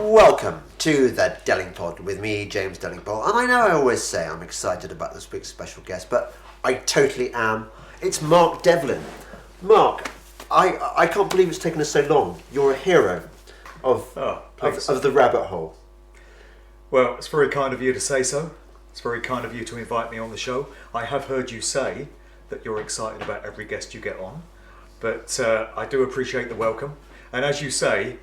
Welcome to the Delingpod with me, James Delingpole. And I know I always say I'm excited about this week's special guest, but I totally am. It's Mark Devlin. Mark, I can't believe it's taken us so long. You're a hero of the rabbit hole. Well, it's very kind of you to say so. It's very kind of you to invite me on the show. I have heard you say that you're excited about every guest you get on, but I do appreciate the welcome. And as you say,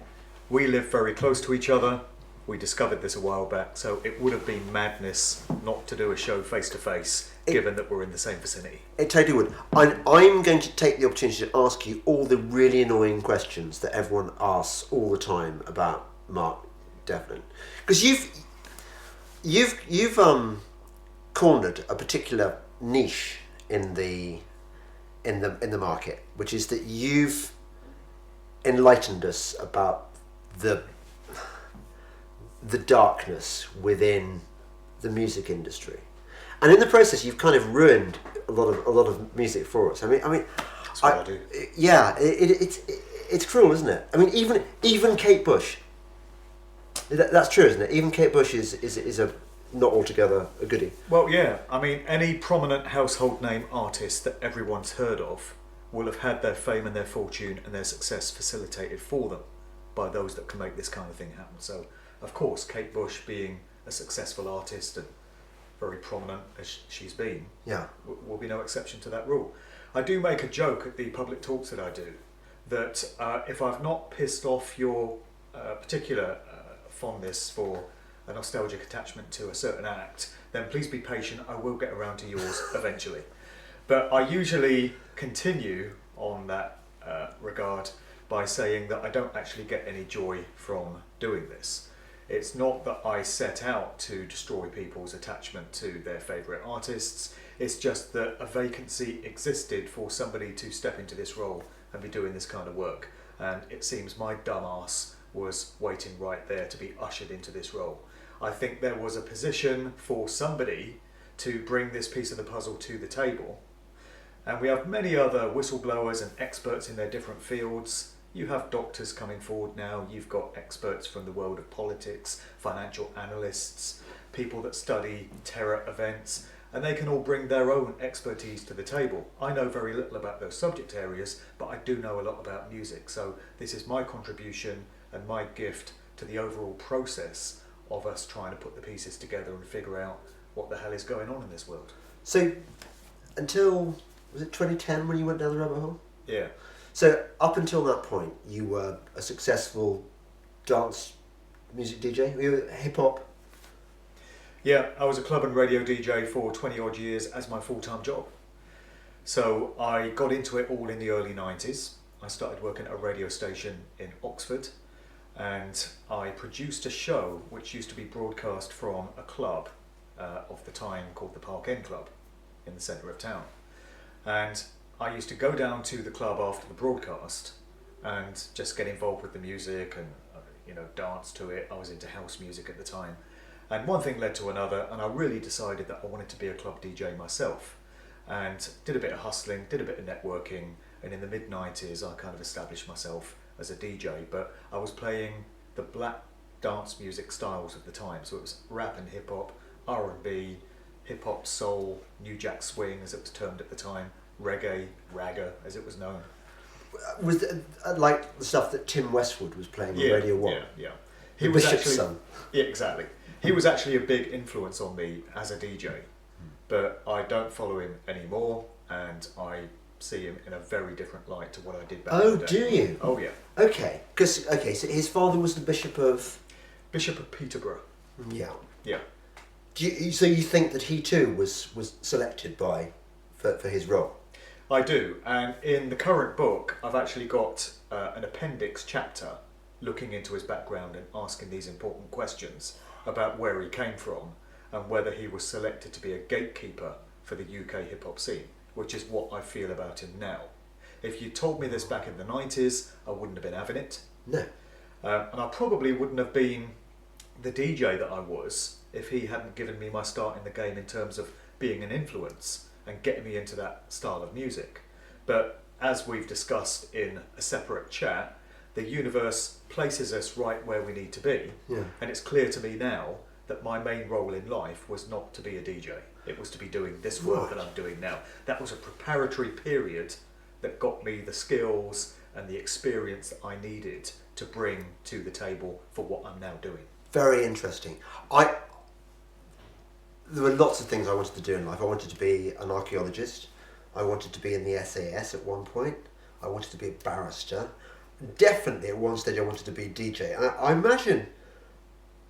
we live very close to each other. We discovered this a while back, so it would have been madness not to do a show face to face, given that we're in the same vicinity. It totally would. I'm going to take the opportunity to ask you all the really annoying questions that everyone asks all the time about Mark Devlin, because you've cornered a particular niche in the market, which is that you've enlightened us about the darkness within the music industry, and in the process, you've kind of ruined a lot of music for us. I mean, That's what I do. Yeah, it's cruel, isn't it? I mean, even Kate Bush. That's true, isn't it? Even Kate Bush is a not altogether a goodie. Well, yeah. I mean, any prominent household name artist that everyone's heard of will have had their fame and their fortune and their success facilitated for them by those that can make this kind of thing happen. So, of course, Kate Bush, being a successful artist and very prominent as she's been, Yeah, will be no exception to that rule. I do make a joke at the public talks that I do that if I've not pissed off your particular fondness for a nostalgic attachment to a certain act, then please be patient, I will get around to yours eventually. But I usually continue on that regard by saying that I don't actually get any joy from doing this. It's not that I set out to destroy people's attachment to their favourite artists, it's just that a vacancy existed for somebody to step into this role and be doing this kind of work. And it seems my dumb ass was waiting right there to be ushered into this role. I think there was a position for somebody to bring this piece of the puzzle to the table. And we have many other whistleblowers and experts in their different fields. You have doctors coming forward now, you've got experts from the world of politics, financial analysts, people that study terror events, and they can all bring their own expertise to the table. I know very little about those subject areas, but I do know a lot about music. So this is my contribution and my gift to the overall process of us trying to put the pieces together and figure out what the hell is going on in this world. So until, was it 2010 when you went down the rabbit hole? Yeah. So up until that point, you were a successful dance music DJ. Were you hip hop? Yeah, I was a club and radio DJ for 20 odd years as my full-time job. So I got into it all in the early 90s. I started working at a radio station in Oxford, and I produced a show which used to be broadcast from a club of the time called the Park End Club in the centre of town. And I used to go down to the club after the broadcast and just get involved with the music and dance to it. I was into house music at the time. And one thing led to another, and I really decided that I wanted to be a club DJ myself. And did a bit of hustling, did a bit of networking, and in the mid-90s I kind of established myself as a DJ, but I was playing the black dance music styles of the time. So it was rap and hip-hop, R&B, hip-hop soul, New Jack Swing as it was termed at the time, reggae, ragga as it was known. Was it, like the stuff that Tim Westwood was playing on Radio 1? Yeah. He was Bishop's son. Yeah, exactly. He was actually a big influence on me as a DJ, but I don't follow him anymore, and I see him in a very different light to what I did back in the day. Oh, do you? Oh, yeah. Okay, so his father was the Bishop of Peterborough. Yeah. Yeah. So you think that he too was selected for his role? I do, and in the current book, I've actually got an appendix chapter looking into his background and asking these important questions about where he came from and whether he was selected to be a gatekeeper for the UK hip-hop scene, which is what I feel about him now. If you told me this back in the 90s, I wouldn't have been having it. No. And I probably wouldn't have been the DJ that I was if he hadn't given me my start in the game in terms of being an influence and getting me into that style of music. But as we've discussed in a separate chat, the universe places us right where we need to be. Yeah. And it's clear to me now that my main role in life was not to be a DJ. It was to be doing this work that I'm doing now. That was a preparatory period that got me the skills and the experience that I needed to bring to the table for what I'm now doing. Very interesting. There were lots of things I wanted to do in life. I wanted to be an archaeologist. I wanted to be in the SAS at one point. I wanted to be a barrister. Definitely at one stage I wanted to be a DJ. And I imagine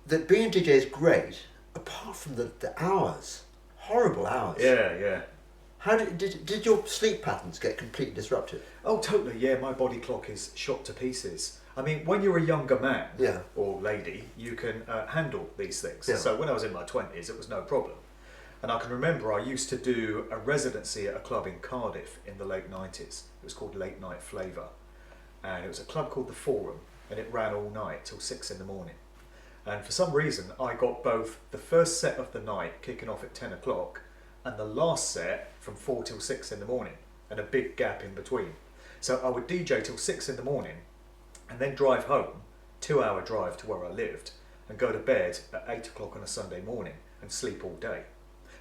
that being a DJ is great, apart from the hours. Horrible hours. Yeah. How did your sleep patterns get completely disrupted? Oh, totally, yeah. My body clock is shot to pieces. I mean, when you're a younger man or lady, you can handle these things. Yeah. So when I was in my 20s, it was no problem. And I can remember I used to do a residency at a club in Cardiff in the late 90s. It was called Late Night Flavour. And it was a club called The Forum, and it ran all night till 6 in the morning. And for some reason, I got both the first set of the night kicking off at 10 o'clock and the last set from 4 till 6 in the morning, and a big gap in between. So I would DJ till 6 in the morning and then drive home, 2-hour drive to where I lived, and go to bed at 8 o'clock on a Sunday morning and sleep all day.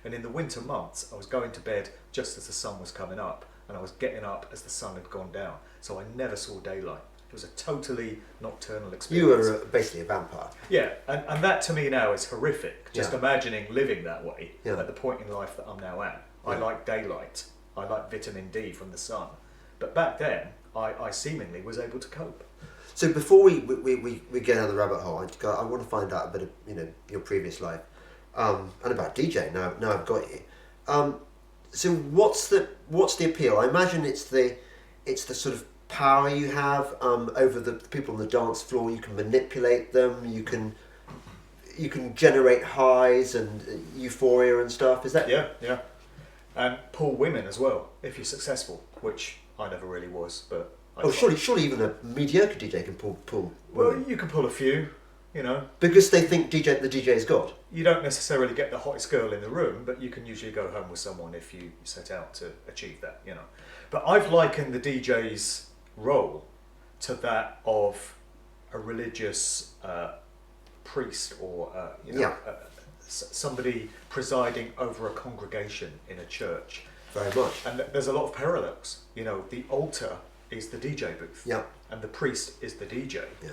And in the winter months, I was going to bed just as the sun was coming up, and I was getting up as the sun had gone down. So I never saw daylight. It was a totally nocturnal experience. You were basically a vampire. Yeah, and that to me now is horrific. Just imagining living that way at the point in life that I'm now at. I like daylight. I like vitamin D from the sun. But back then, I seemingly was able to cope. So before we get down the rabbit hole, I want to find out a bit of your previous life, and about DJ. Now I've got you. So what's the appeal? I imagine it's the sort of power you have over the people on the dance floor. You can manipulate them. You can generate highs and euphoria and stuff. Is that? Yeah. And pull women as well if you're successful, which I never really was, but. Surely even a mediocre DJ can pull. Well, you can pull a few, because they think the DJ is God. You don't necessarily get the hottest girl in the room, but you can usually go home with someone if you set out to achieve that, But I've likened the DJ's role to that of a religious priest or somebody presiding over a congregation in a church. Very much. And there's a lot of parallels. The altar is the DJ booth, and the priest is the DJ. Yeah.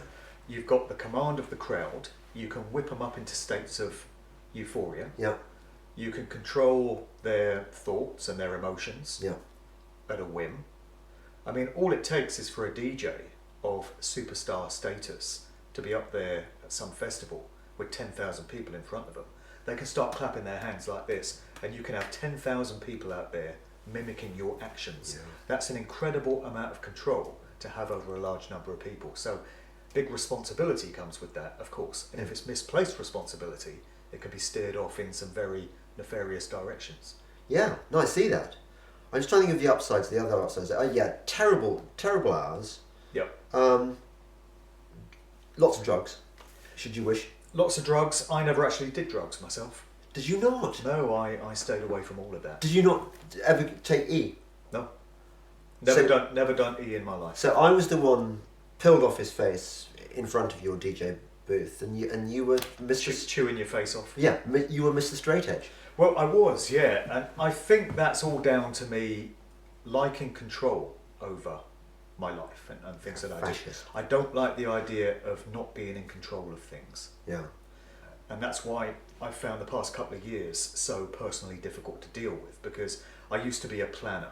You've got the command of the crowd. You can whip them up into states of euphoria. Yeah. You can control their thoughts and their emotions at a whim. I mean, all it takes is for a DJ of superstar status to be up there at some festival with 10,000 people in front of them. They can start clapping their hands like this, and you can have 10,000 people out there mimicking your actions. Yeah. That's an incredible amount of control to have over a large number of people. So big responsibility comes with that, of course. And if it's misplaced responsibility, it can be steered off in some very nefarious directions. Yeah, no, I see that. I'm just trying to think of the upsides, the other upsides. Terrible hours. Yep. Lots of drugs, should you wish. Lots of drugs. I never actually did drugs myself. Did you not? No, I stayed away from all of that. Did you not ever take E? No. Never done E in my life. So I was the one peeled off his face in front of your DJ booth, and you were Mr. Chewing your face off. Yeah, you were Mr. Straight Edge. Well, I was, yeah, and I think that's all down to me liking control over my life and things that I do. Fascist. I don't like the idea of not being in control of things. Yeah. And that's why I've found the past couple of years so personally difficult to deal with, because I used to be a planner.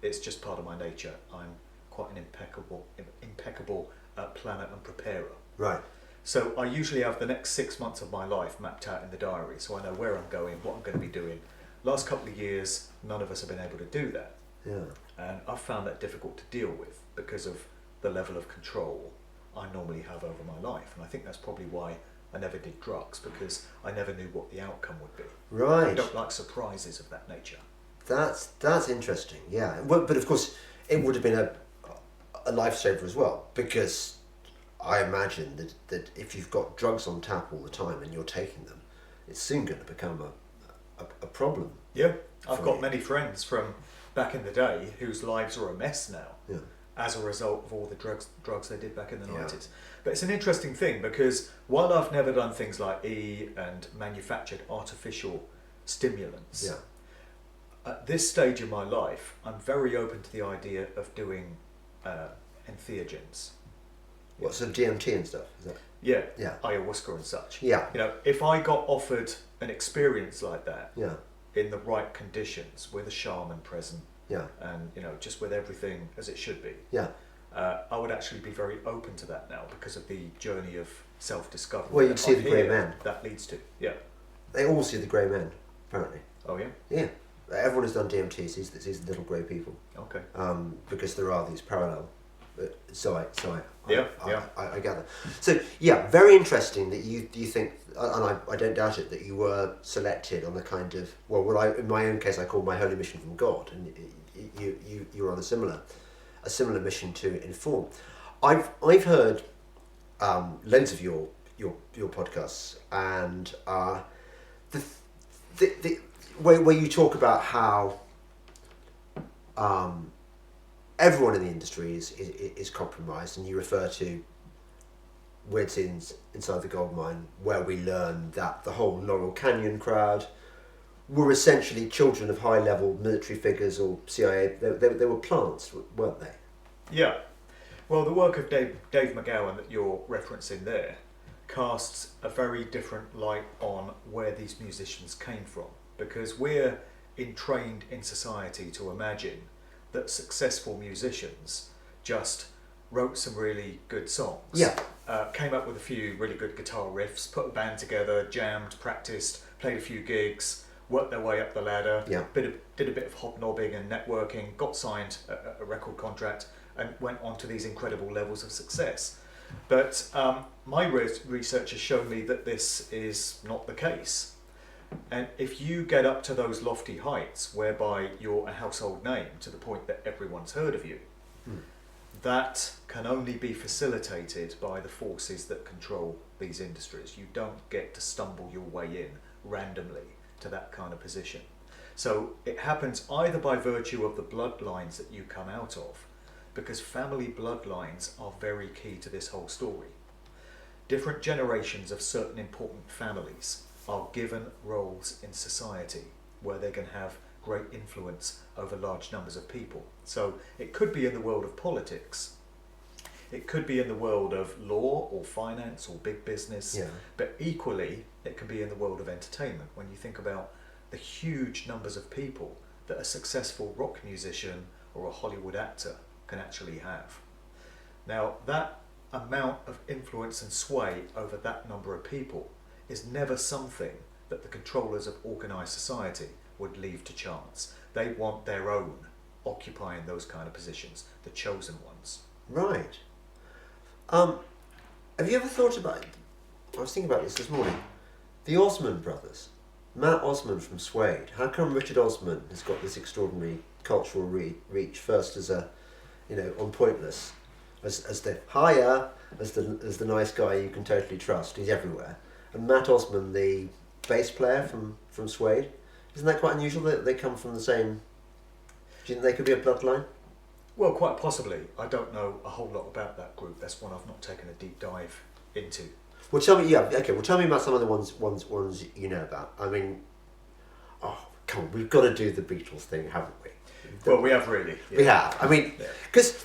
It's just part of my nature. I'm quite an impeccable planner and preparer. Right. So I usually have the next 6 months of my life mapped out in the diary, so I know where I'm going, what I'm going to be doing. Last couple of years, none of us have been able to do that. Yeah. And I've found that difficult to deal with because of the level of control I normally have over my life. And I think that's probably why I never did drugs, because I never knew what the outcome would be. Right. I don't like surprises of that nature. That's interesting, yeah. Well, but of course, it would have been a lifesaver as well, because I imagine that if you've got drugs on tap all the time and you're taking them, it's soon going to become a problem. Yeah, I've got many friends from back in the day whose lives are a mess now. Yeah. as a result of all the drugs they did back in the Yeah. 90s. But it's an interesting thing because while I've never done things like and manufactured artificial stimulants, Yeah. at this stage in my life, I'm very open to the idea of doing entheogens. What, so DMT and stuff? Is that? Yeah, Yeah. ayahuasca and such. Yeah. You know, if I got offered an experience like that Yeah. in the right conditions, with a shaman present, Yeah. and just with everything as it should be, Yeah. I would actually be very open to that now because of the journey of self-discovery. Well, you'd that see I the grey hear man. that leads to. Yeah. They all see the grey men, apparently. Oh yeah. Yeah. Everyone who's done DMT sees the little grey people. Okay. Because there are these parallel. I gather. So yeah, very interesting that you think, and I don't doubt it, that you were selected on a kind of in my own case I call my holy mission from God, and you were on a similar mission to inform. I've heard loads of your podcasts, and the where you talk about how everyone in the industry is compromised, and you refer to weird scenes inside the gold mine where we learn that the whole Laurel Canyon crowd were essentially children of high-level military figures or CIA. They were plants, weren't they? Yeah. Well, the work of Dave McGowan that you're referencing there casts a very different light on where these musicians came from, because we're entrained in society to imagine that successful musicians just wrote some really good songs, came up with a few really good guitar riffs, put a band together, jammed, practiced, played a few gigs, worked their way up the ladder, did a bit of hobnobbing and networking, got signed a record contract, and went on to these incredible levels of success. But my research has shown me that this is not the case. And if you get up to those lofty heights whereby you're a household name to the point that everyone's heard of you, that can only be facilitated by the forces that control these industries. You don't get to stumble your way in randomly to that kind of position. So it happens either by virtue of the bloodlines that you come out of, because family bloodlines are very key to this whole story. Different generations of certain important families are given roles in society where they can have great influence over large numbers of people. So it could be in the world of politics, it could be in the world of law or finance or big business, but equally it can be in the world of entertainment. When you think about the huge numbers of people that a successful rock musician or a Hollywood actor can actually have. Now, that amount of influence and sway over that number of people is never something that the controllers of organised society would leave to chance. They want their own occupying those kind of positions, the chosen ones. Right. Have you ever thought about, I was thinking about this morning, the Osmond brothers, Matt Osmond from Suede. How come Richard Osman has got this extraordinary cultural reach, first as a, on Pointless, as the nice guy you can totally trust, he's everywhere, and Matt Osman, the bass player from Suede? Isn't that quite unusual that they come from the same? Do you think they could be a bloodline? Well, quite possibly. I don't know a whole lot about that group. That's one I've not taken a deep dive into. Well, tell me. Yeah, okay. Well, tell me about some of the ones you know about. I mean, come on, we've got to do the Beatles thing, haven't we? Well, we have really. Yeah. We have. I mean, because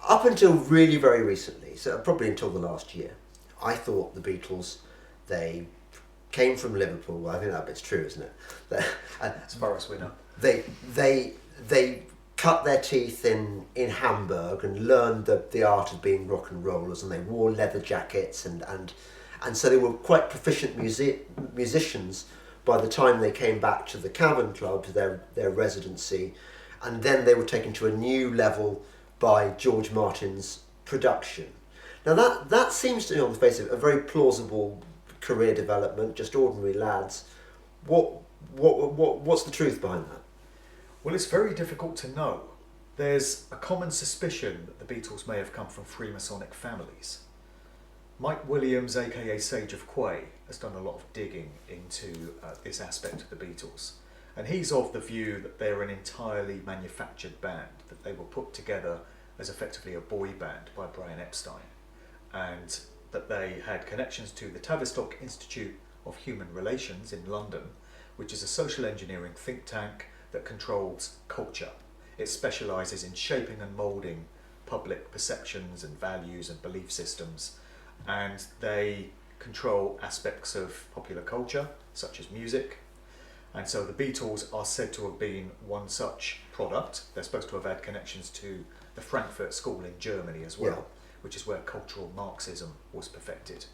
up until really very recently, so probably until the last year, I thought the Beatles, they came from Liverpool. I think that bit's true, isn't it? As far as we know. They cut their teeth in Hamburg and learned the art of being rock and rollers, and they wore leather jackets and so they were quite proficient musicians by the time they came back to the Cavern Club, to their residency, and then they were taken to a new level by George Martin's production. Now that seems to be, on the face of it, a very plausible career development, just ordinary lads. What's the truth behind that? Well, it's very difficult to know. There's a common suspicion that the Beatles may have come from Freemasonic families. Mike Williams, aka Sage of Quay, has done a lot of digging into this aspect of the Beatles. And he's of the view that they're an entirely manufactured band, that they were put together as effectively a boy band by Brian Epstein, and that they had connections to the Tavistock Institute of Human Relations in London, which is a social engineering think tank that controls culture. It specialises in shaping and moulding public perceptions and values and belief systems, and they control aspects of popular culture, such as music. And so the Beatles are said to have been one such product. They're supposed to have had connections to the Frankfurt School in Germany as well, which is where cultural Marxism was perfected.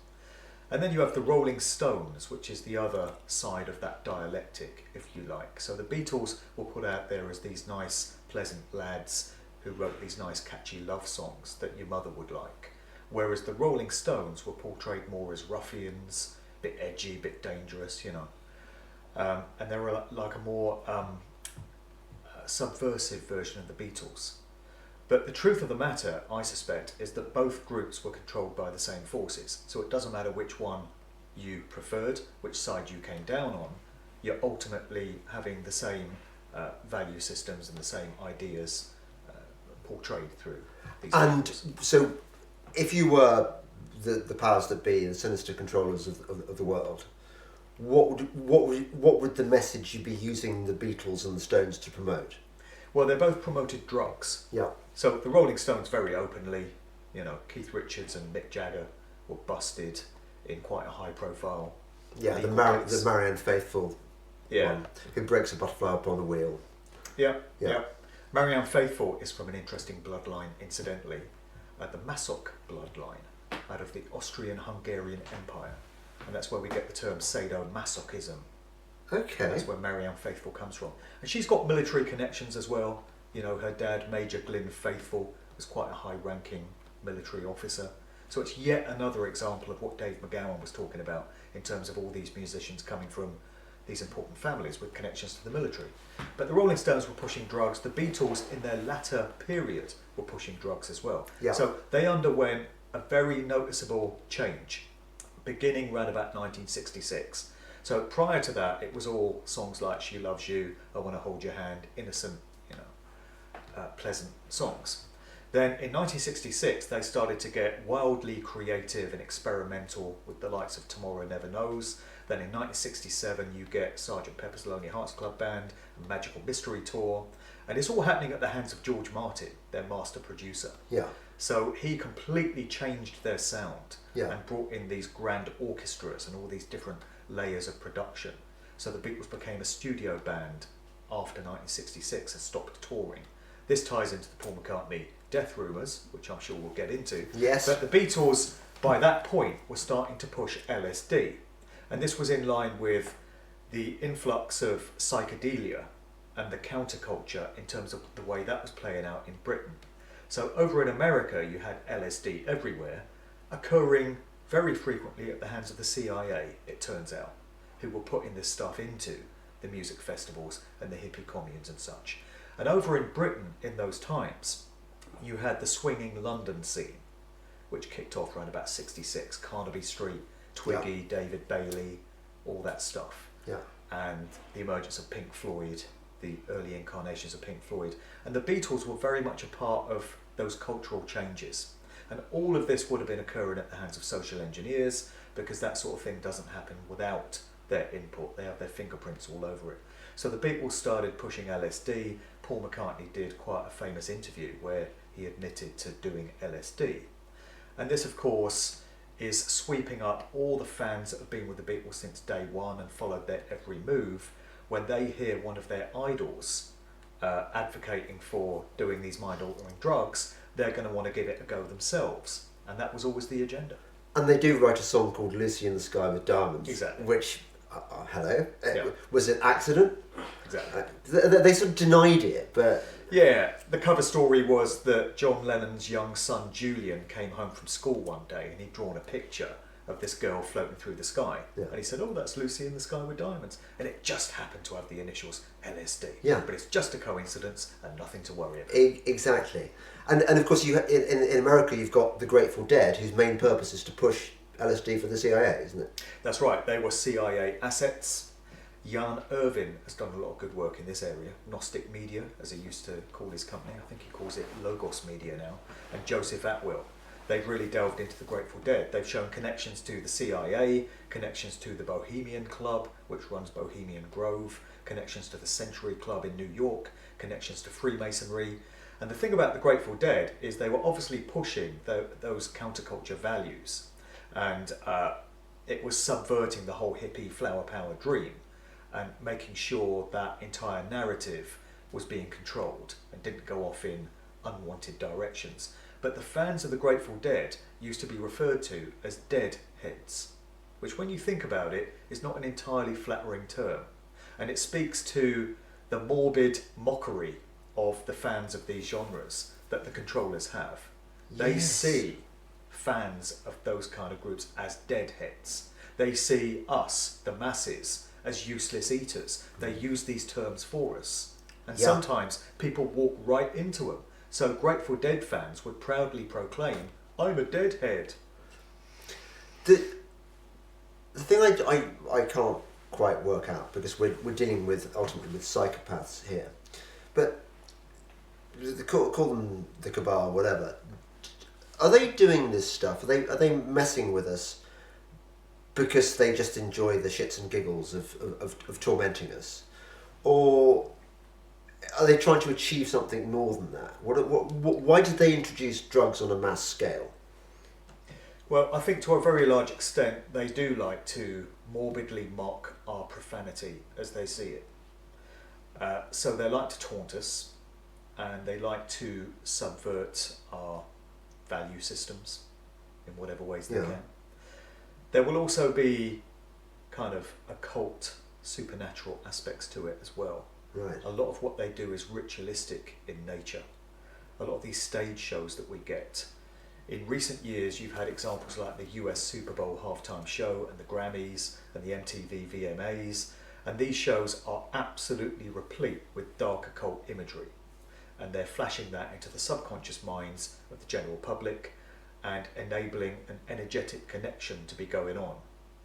And then you have the Rolling Stones, which is the other side of that dialectic, if you like. So the Beatles were put out there as these nice, pleasant lads who wrote these nice, catchy love songs that your mother would like. Whereas the Rolling Stones were portrayed more as ruffians, a bit edgy, a bit dangerous, you know. And they were like a more subversive version of the Beatles. But the truth of the matter, I suspect, is that both groups were controlled by the same forces. So it doesn't matter which one you preferred, which side you came down on, you're ultimately having the same value systems and the same ideas portrayed through these And groups. so, if you were the powers that be, the sinister controllers of the world, what would the message you'd be using the Beatles and the Stones to promote? Well, they both promoted drugs. Yeah. So the Rolling Stones very openly, you know, Keith Richards and Mick Jagger were busted in quite a high profile. Yeah, the case. Marianne Faithfull Yeah. one, who breaks a butterfly upon a wheel. Yeah, Yeah. yeah. Marianne Faithfull is from an interesting bloodline, incidentally, the Masok bloodline, out of the Austrian-Hungarian Empire. And that's where we get the term sadomasochism. Okay. That's where Marianne Faithfull comes from. And she's got military connections as well. You know, her dad, Major Glyn Faithfull, was quite a high-ranking military officer. So it's yet another example of what Dave McGowan was talking about in terms of all these musicians coming from these important families with connections to the military. But the Rolling Stones were pushing drugs. The Beatles, in their latter period, were pushing drugs as well. Yeah. So they underwent a very noticeable change, beginning around about 1966. So prior to that, it was all songs like She Loves You, I Want to Hold Your Hand, innocent, pleasant songs. Then in 1966, they started to get wildly creative and experimental with the likes of Tomorrow Never Knows. Then in 1967, you get Sgt. Pepper's Lonely Hearts Club Band, a Magical Mystery Tour. And it's all happening at the hands of George Martin, their master producer. Yeah. So he completely changed their sound Yeah. and brought in these grand orchestras and all these different layers of production. So the Beatles became a studio band after 1966 and stopped touring. This ties into the Paul McCartney death rumours, which I'm sure we'll get into. Yes. But the Beatles, by that point, were starting to push LSD. And this was in line with the influx of psychedelia and the counterculture in terms of the way that was playing out in Britain. So over in America, you had LSD everywhere, occurring very frequently at the hands of the CIA, it turns out, who were putting this stuff into the music festivals and the hippie communes and such. And over in Britain in those times, you had the swinging London scene, which kicked off around about 66, Carnaby Street, Twiggy, David Bailey, all that stuff. Yeah. And the emergence of Pink Floyd, the early incarnations of Pink Floyd. And the Beatles were very much a part of those cultural changes. And all of this would have been occurring at the hands of social engineers, because that sort of thing doesn't happen without their input. They have their fingerprints all over it. So the Beatles started pushing LSD. Paul McCartney did quite a famous interview where he admitted to doing LSD. And this, of course, is sweeping up all the fans that have been with the Beatles since day one and followed their every move. When they hear one of their idols advocating for doing these mind-altering drugs, they're going to want to give it a go themselves. And that was always the agenda. And they do write a song called Lucy in the Sky with Diamonds. Exactly. Which, hello, Yeah. was an accident. Exactly. They sort of denied it, but... Yeah, the cover story was that John Lennon's young son Julian came home from school one day and he'd drawn a picture of this girl floating through the sky. Yeah. And he said, oh, that's Lucy in the Sky with Diamonds. And it just happened to have the initials LSD. Yeah. But it's just a coincidence and nothing to worry about. Exactly. And of course, you in America, you've got the Grateful Dead, whose main purpose is to push LSD for the CIA, isn't it? That's right, they were CIA assets. Jan Irvin has done a lot of good work in this area. Gnostic Media, as he used to call his company, I think he calls it Logos Media now, and Joseph Atwill. They've really delved into the Grateful Dead. They've shown connections to the CIA, connections to the Bohemian Club, which runs Bohemian Grove, connections to the Century Club in New York, connections to Freemasonry. And the thing about the Grateful Dead is they were obviously pushing those counterculture values, and it was subverting the whole hippie flower power dream and making sure that entire narrative was being controlled and didn't go off in unwanted directions. But the fans of the Grateful Dead used to be referred to as deadheads, which when you think about it is not an entirely flattering term. And it speaks to the morbid mockery of the fans of these genres that the controllers have. They Yes. see fans of those kind of groups as deadheads. They see us, the masses, as useless eaters. They use these terms for us. And Yeah. sometimes people walk right into them. So Grateful Dead fans would proudly proclaim, "I'm a deadhead." The thing I can't quite work out, because we're dealing with ultimately with psychopaths here, but call them the cabal, whatever. Are they doing this stuff? Are they messing with us because they just enjoy the shits and giggles of tormenting us, or are they trying to achieve something more than that? Why did they introduce drugs on a mass scale? Well, I think to a very large extent they do like to morbidly mock our profanity as they see it. So they like to taunt us, and they like to subvert our value systems in whatever ways they Yeah. can. There will also be kind of occult, supernatural aspects to it as well. Right. A lot of what they do is ritualistic in nature. A lot of these stage shows that we get. In recent years, you've had examples like the US Super Bowl halftime show and the Grammys and the MTV VMAs, and these shows are absolutely replete with dark occult imagery, and they're flashing that into the subconscious minds of the general public and enabling an energetic connection to be going on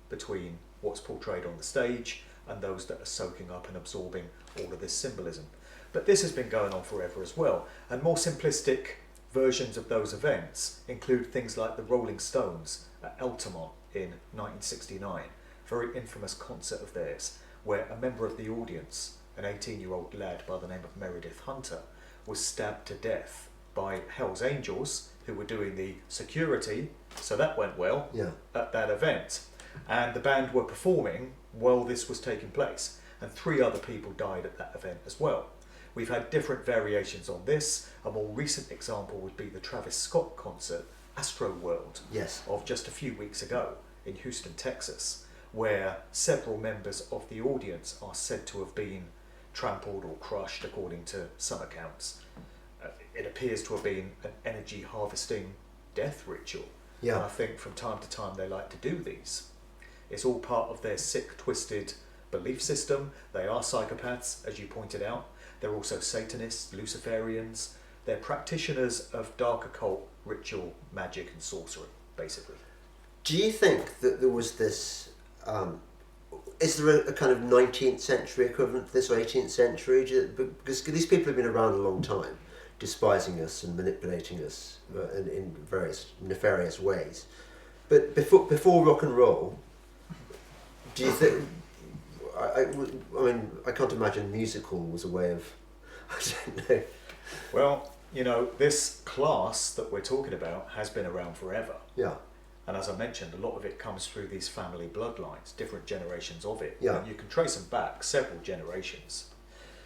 between what's portrayed on the stage and those that are soaking up and absorbing all of this symbolism. But this has been going on forever as well, and more simplistic versions of those events include things like the Rolling Stones at Altamont in 1969, a very infamous concert of theirs, where a member of the audience, an 18-year-old lad by the name of Meredith Hunter, was stabbed to death by Hell's Angels, who were doing the security, so that went well, Yeah. at that event. And the band were performing while this was taking place, and 3 other people died at that event as well. We've had different variations on this. A more recent example would be the Travis Scott concert, Astro World, Yes. of just a few weeks ago in Houston, Texas, where several members of the audience are said to have been trampled or crushed, according to some accounts. It appears to have been an energy harvesting death ritual. Yeah. And I think from time to time they like to do these. It's all part of their sick, twisted belief system. They are psychopaths, as you pointed out. They're also Satanists, Luciferians. They're practitioners of dark occult ritual, magic and sorcery, basically. Do you think that there was this? Is there a kind of 19th century equivalent to this, or 18th century? Because these people have been around a long time, despising us and manipulating us in various nefarious ways. But before rock and roll, do you think? I mean, I can't imagine musical was a way of. I don't know. Well, you know, this class that we're talking about has been around forever. Yeah. And as I mentioned, a lot of it comes through these family bloodlines, different generations of it. Yeah. And you can trace them back several generations.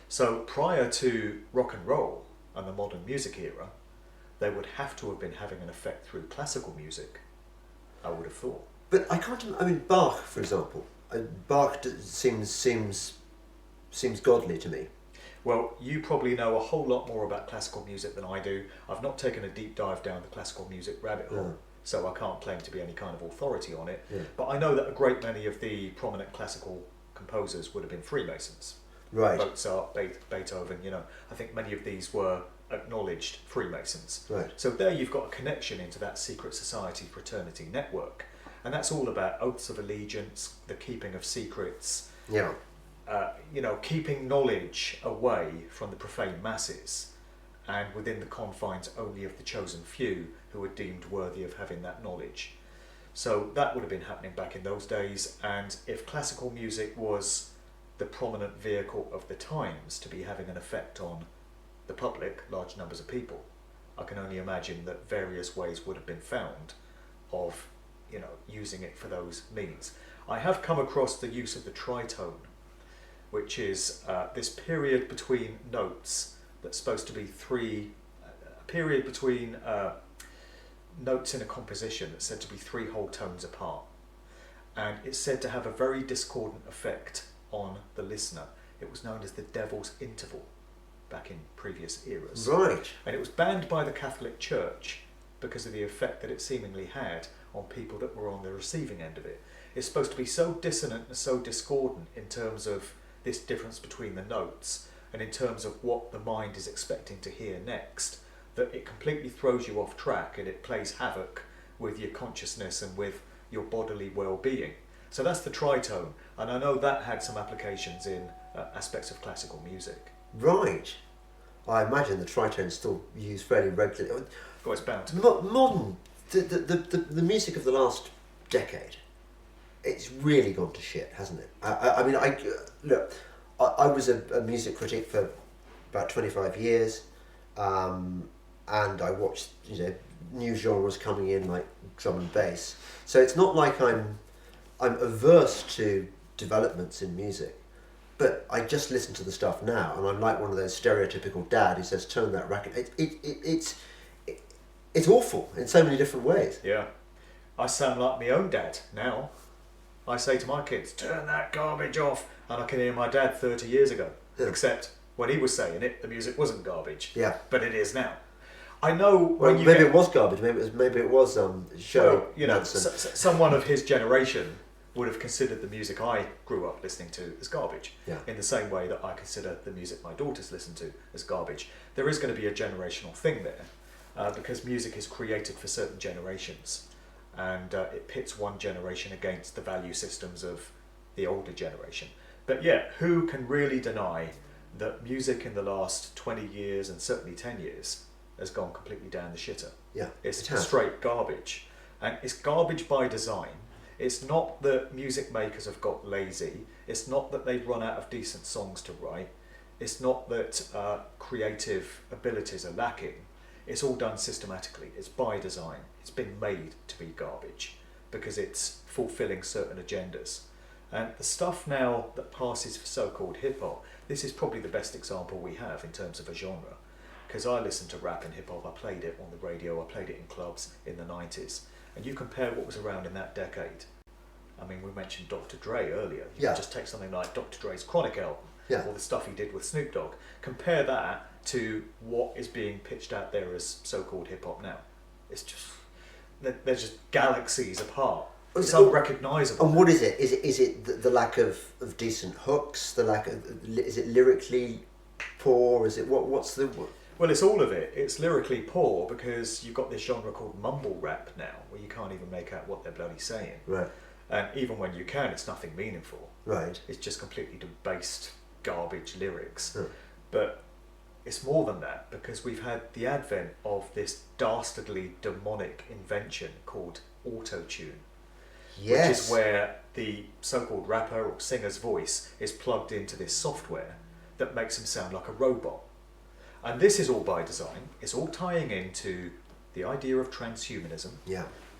So prior to rock and roll and the modern music era, they would have to have been having an effect through classical music, I would have thought. But I can't. I mean, Bach, for example. Bach seems godly to me. Well, you probably know a whole lot more about classical music than I do. I've not taken a deep dive down the classical music rabbit hole, so I can't claim to be any kind of authority on it. Yeah. But I know that a great many of the prominent classical composers would have been Freemasons. Right. Mozart, Beethoven, you know, I think many of these were acknowledged Freemasons. Right. So there you've got a connection into that secret society fraternity network. And that's all about oaths of allegiance, the keeping of secrets. Yeah. keeping knowledge away from the profane masses and within the confines only of the chosen few who were deemed worthy of having that knowledge. So that would have been happening back in those days, and if classical music was the prominent vehicle of the times to be having an effect on the public, large numbers of people, I can only imagine that various ways would have been found of using it for those means. I have come across the use of the tritone, which is this period between notes that's supposed to be a period between notes in a composition that's said to be 3 whole tones apart. And it's said to have a very discordant effect on the listener. It was known as the devil's interval back in previous eras. Right. And it was banned by the Catholic Church because of the effect that it seemingly had on people that were on the receiving end of it. It's supposed to be so dissonant and so discordant in terms of this difference between the notes and in terms of what the mind is expecting to hear next, that it completely throws you off track and it plays havoc with your consciousness and with your bodily well-being. So that's the tritone, and I know that had some applications in aspects of classical music. Right. I imagine the tritone's still used fairly regularly. Oh, it's bound to. Modern, the music of the last decade, it's really gone to shit, hasn't it? I was a music critic for about 25 years, and I watched new genres coming in like drum and bass. So it's not like I'm averse to developments in music, but I just listen to the stuff now, and I'm like one of those stereotypical dad who says, "Turn that record." It's awful in so many different ways. Yeah, I sound like my own dad now. I say to my kids, "Turn that garbage off," and I can hear my dad 30 years ago. Yeah. Except when he was saying it, the music wasn't garbage. Yeah. But it is now. I know Well, when you maybe get, it was garbage. Maybe it was show. someone of his generation would have considered the music I grew up listening to as garbage. Yeah. In the same way that I consider the music my daughters listen to as garbage. There is going to be a generational thing there, because music is created for certain generations, and it pits one generation against the value systems of the older generation. But yeah, who can really deny that music in the last 20 years and certainly 10 years has gone completely down the shitter? Yeah, It's it has. straight garbage. And it's garbage by design. It's not that music makers have got lazy. It's not that they've run out of decent songs to write. It's not that creative abilities are lacking. It's all done systematically. It's by design. It's been made to be garbage because it's fulfilling certain agendas. And the stuff now that passes for so-called hip-hop, this is probably the best example we have in terms of a genre. Because I listened to rap and hip-hop, I played it on the radio, I played it in clubs in the 90s. And you compare what was around in that decade. I mean, we mentioned Dr. Dre earlier. You can just take something like Dr. Dre's Chronic album, or the stuff he did with Snoop Dogg. Compare that to what is being pitched out there as so-called hip-hop now. It's just, they're just galaxies apart. It's unrecognisable. And what is it? Is it the lack of decent hooks? The lack of, is it lyrically poor? Is it what's the? Well, it's all of it. It's lyrically poor because you've got this genre called mumble rap now, where you can't even make out what they're bloody saying. Right. And even when you can, it's nothing meaningful. Right. It's just completely debased garbage lyrics. Huh. But it's more than that, because we've had the advent of this dastardly demonic invention called auto-tune. Yes. Which is where the so-called rapper or singer's voice is plugged into this software that makes him sound like a robot. And this is all by design. It's all tying into the idea of transhumanism,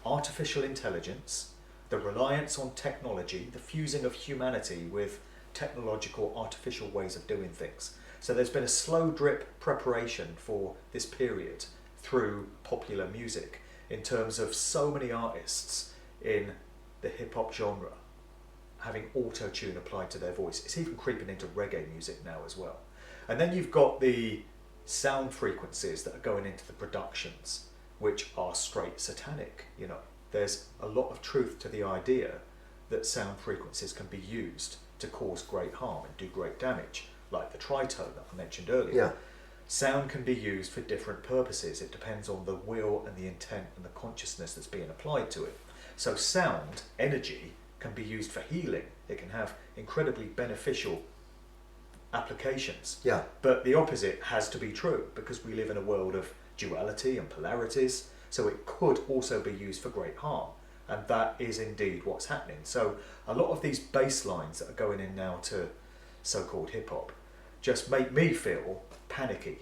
artificial intelligence, the reliance on technology, the fusing of humanity with technological artificial ways of doing things. So there's been a slow drip preparation for this period through popular music in terms of so many artists in the hip-hop genre having auto-tune applied to their voice. It's even creeping into reggae music now as well. And then you've got the sound frequencies that are going into the productions, which are straight satanic. There's a lot of truth to the idea that sound frequencies can be used to cause great harm and do great damage, like the tritone that I mentioned earlier. Yeah. Sound can be used for different purposes. It depends on the will and the intent and the consciousness that's being applied to it. So sound, energy, can be used for healing. It can have incredibly beneficial applications. Yeah. But the opposite has to be true, because we live in a world of duality and polarities, so it could also be used for great harm. And that is indeed what's happening. So a lot of these bass lines that are going in now to so-called hip-hop just make me feel panicky.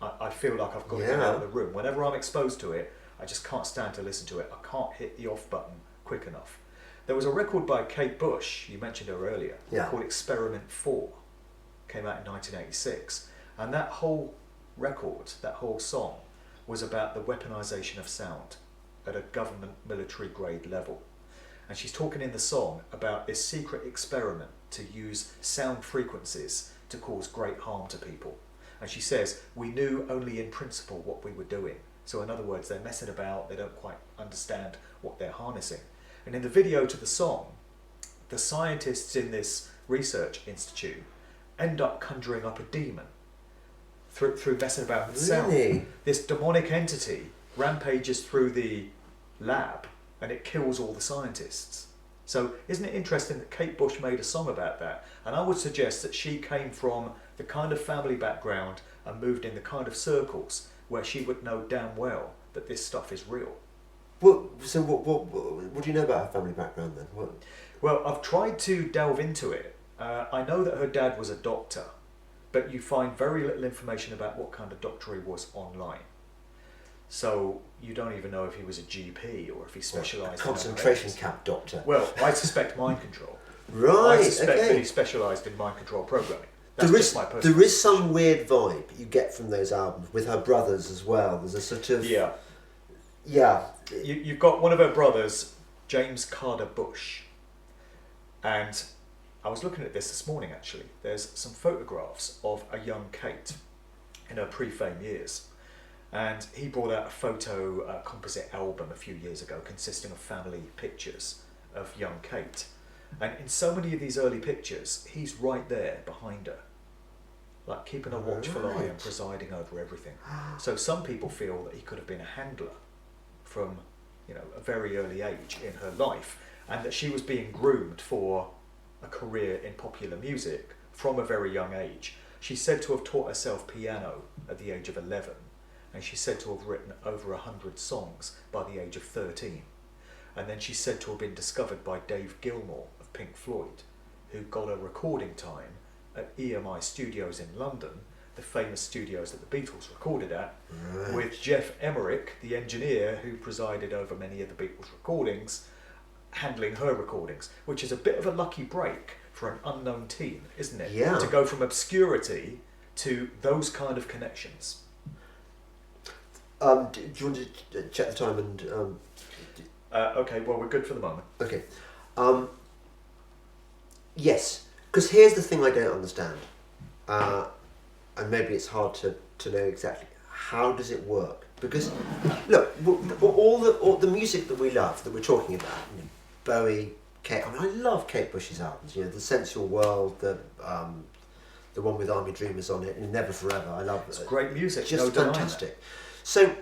I feel like I've got to get out of the room. Whenever I'm exposed to it, I just can't stand to listen to it. I can't hit the off button quick enough. There was a record by Kate Bush, you mentioned her earlier, called Experiment 4. Came out in 1986. And that whole record, that whole song, was about the weaponization of sound at a government military grade level. And she's talking in the song about this secret experiment to use sound frequencies to cause great harm to people. And she says, we knew only in principle what we were doing. So in other words, they're messing about, they don't quite understand what they're harnessing. And in the video to the song, the scientists in this research institute end up conjuring up a demon through messing about with sound. This demonic entity rampages through the lab and it kills all the scientists. So isn't it interesting that Kate Bush made a song about that? And I would suggest that she came from the kind of family background and moved in the kind of circles where she would know damn well that this stuff is real. Well, so what do you know about her family background then? What? Well, I've tried to delve into it. I know that her dad was a doctor, but you find very little information about what kind of doctor he was online. So you don't even know if he was a GP or if he specialised in concentration camp doctor. Well, I suspect mind control. Right. I suspect that he specialised in mind control programming. That's just my personal there is some weird vibe you get from those albums with her brothers as well. There's a sort of You've got one of her brothers, James Carter Bush, and I was looking at this morning actually. There's some photographs of a young Kate in her pre-fame years. And he brought out a photo composite album a few years ago consisting of family pictures of young Kate. And in so many of these early pictures, he's right there behind her, like keeping a watchful eye and presiding over everything. So some people feel that he could have been a handler from, a very early age in her life, and that she was being groomed for a career in popular music from a very young age. She's said to have taught herself piano at the age of 11. And she's said to have written over 100 songs by the age of 13. And then she's said to have been discovered by Dave Gilmour of Pink Floyd, who got a recording time at EMI Studios in London, the famous studios that the Beatles recorded at, with Jeff Emerick, the engineer who presided over many of the Beatles recordings, handling her recordings, which is a bit of a lucky break for an unknown teen, isn't it? Yeah. To go from obscurity to those kind of connections. Do you want to check the time and? Okay, well we're good for the moment. Okay. Yes, because here's the thing I don't understand, and maybe it's hard to know exactly how does it work. Because look, all the music that we love, that we're talking about, Bowie, Kate. I love Kate Bush's albums. The Sensual World, the one with Army Dreamers on it, and Never Forever. I love it. It's great music. Just fantastic. So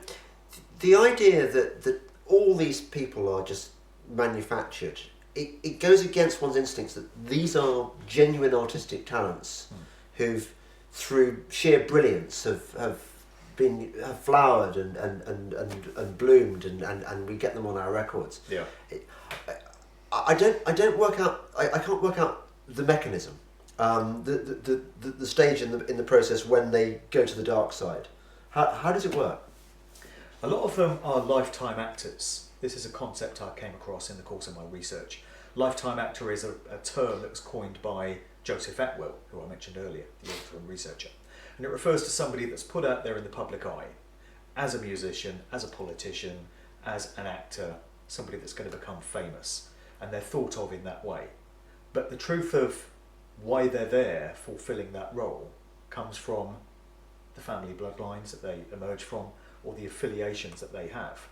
the idea that all these people are just manufactured, it goes against one's instincts that these are genuine artistic talents who've, through sheer brilliance, have flowered and bloomed, and we get them on our records. Yeah. I can't work out the mechanism, the stage in the process when they go to the dark side. How does it work? A lot of them are lifetime actors. This is a concept I came across in the course of my research. Lifetime actor is a term that was coined by Joseph Atwell, who I mentioned earlier, the author and researcher. And it refers to somebody that's put out there in the public eye as a musician, as a politician, as an actor, somebody that's going to become famous. And they're thought of in that way. But the truth of why they're there fulfilling that role comes from the family bloodlines that they emerge from, or the affiliations that they have.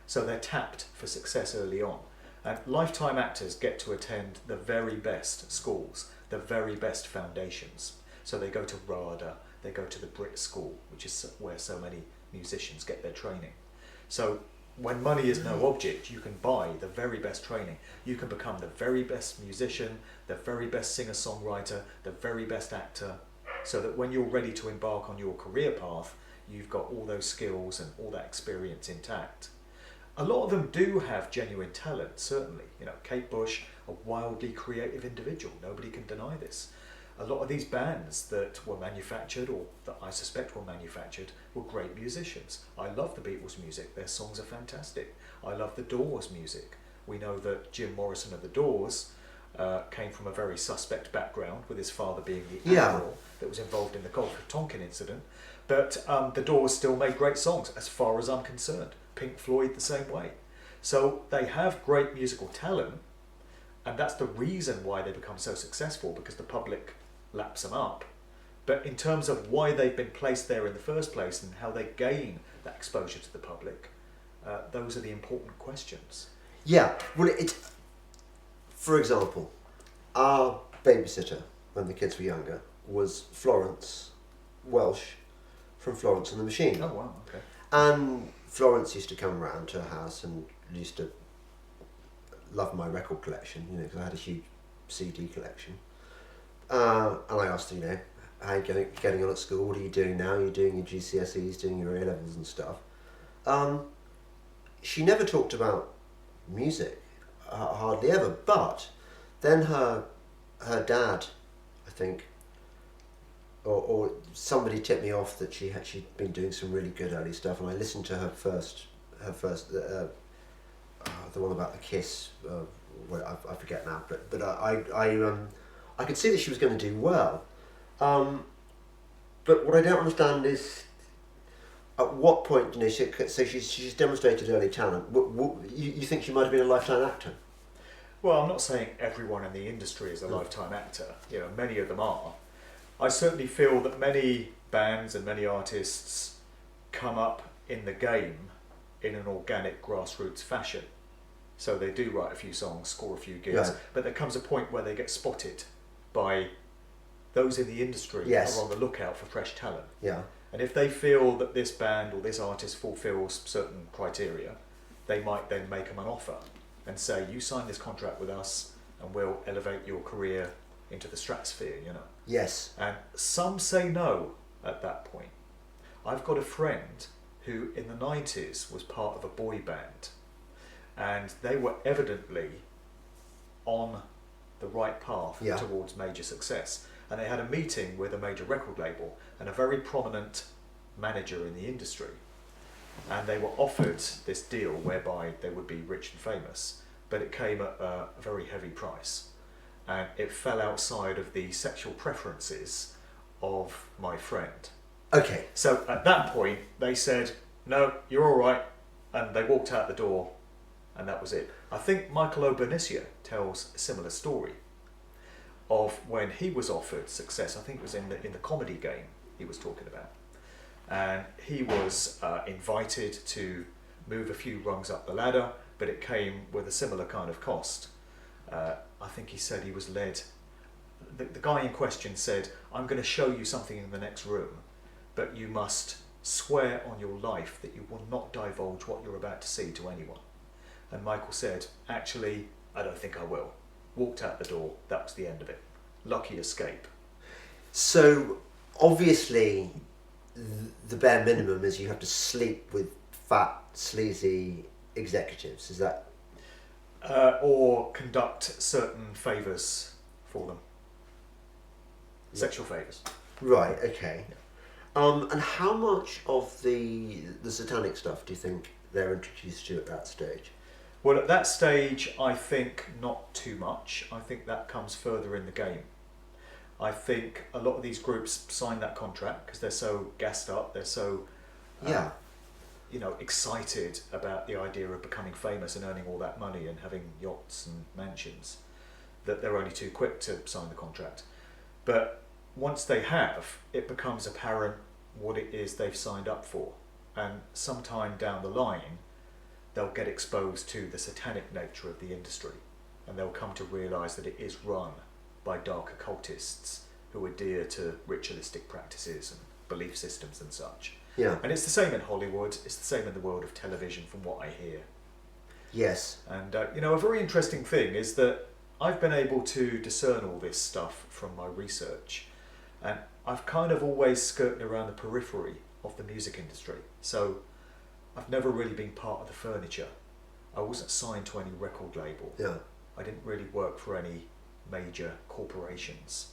So they're tapped for success early on. And lifetime actors get to attend the very best schools, the very best foundations. So they go to RADA, they go to the Brit School, which is where so many musicians get their training. So when money is no object, you can buy the very best training. You can become the very best musician, the very best singer-songwriter, the very best actor, so that when you're ready to embark on your career path, you've got all those skills and all that experience intact. A lot of them do have genuine talent, certainly. You know, Kate Bush, a wildly creative individual, nobody can deny this. A lot of these bands that were manufactured, or that I suspect were manufactured, were great musicians. I love the Beatles music, their songs are fantastic. I love the Doors music. We know that Jim Morrison of the Doors came from a very suspect background, with his father being the admiral that was involved in the Gulf of Tonkin incident. But the Doors still made great songs, as far as I'm concerned. Pink Floyd the same way. So they have great musical talent, and that's the reason why they become so successful, because the public laps them up. But in terms of why they've been placed there in the first place and how they gain that exposure to the public, those are the important questions. Yeah, well, it's, for example, our babysitter when the kids were younger was Florence Welsh from Florence and the Machine. Oh wow, okay. And Florence used to come round to her house and used to love my record collection, you know, because I had a huge CD collection. And I asked her, you know, how are you getting on at school? What are you doing now? You're doing your GCSEs, doing your A-levels and stuff. She never talked about music, hardly ever. But then her dad, I think, or somebody tipped me off that she'd been doing some really good early stuff, and I listened to her first the one about the Kiss. I forget now, but I could see that she was going to do well. But what I don't understand is at what point, you know, so she's demonstrated early talent. You think she might have been a lifetime actor? Well, I'm not saying everyone in the industry is a lifetime actor. You know, many of them are. I certainly feel that many bands and many artists come up in the game in an organic grassroots fashion. So they do write a few songs, score a few gigs, but there comes a point where they get spotted by those in the industry are on the lookout for fresh talent. Yeah. And if they feel that this band or this artist fulfills certain criteria, they might then make them an offer and say, you sign this contract with us and we'll elevate your career into the stratosphere, you know. Yes. And some say no at that point. I've got a friend who in the 90s was part of a boy band, and they were evidently on the right path towards major success. And they had a meeting with a major record label and a very prominent manager in the industry. And they were offered this deal whereby they would be rich and famous, but it came at a very heavy price. And it fell outside of the sexual preferences of my friend. Okay. So at that point, they said, no, you're all right. And they walked out the door, and that was it. I think Michael Obernicia tells a similar story of when he was offered success. I think it was in the Comedy Game he was talking about. And he was invited to move a few rungs up the ladder, but it came with a similar kind of cost. I think he said he was led, the guy in question said, I'm going to show you something in the next room, but you must swear on your life that you will not divulge what you're about to see to anyone. And Michael said, actually, I don't think I will. Walked out the door, that was the end of it. Lucky escape. So, obviously, the bare minimum is you have to sleep with fat, sleazy executives, is that? Or conduct certain favours for them. Sexual favours. Right, okay. And how much of the satanic stuff do you think they're introduced to at that stage? Well, at that stage, I think not too much. I think that comes further in the game. I think a lot of these groups sign that contract because they're so gassed up, they're so excited about the idea of becoming famous and earning all that money and having yachts and mansions, that they're only too quick to sign the contract. But once they have, it becomes apparent what it is they've signed up for. And sometime down the line, they'll get exposed to the satanic nature of the industry, and they'll come to realise that it is run by dark occultists who adhere to ritualistic practices and belief systems and such. Yeah. And it's the same in Hollywood, it's the same in the world of television from what I hear. Yes. And, a very interesting thing is that I've been able to discern all this stuff from my research, and I've kind of always skirted around the periphery of the music industry. So I've never really been part of the furniture. I wasn't signed to any record label. Yeah. I didn't really work for any major corporations.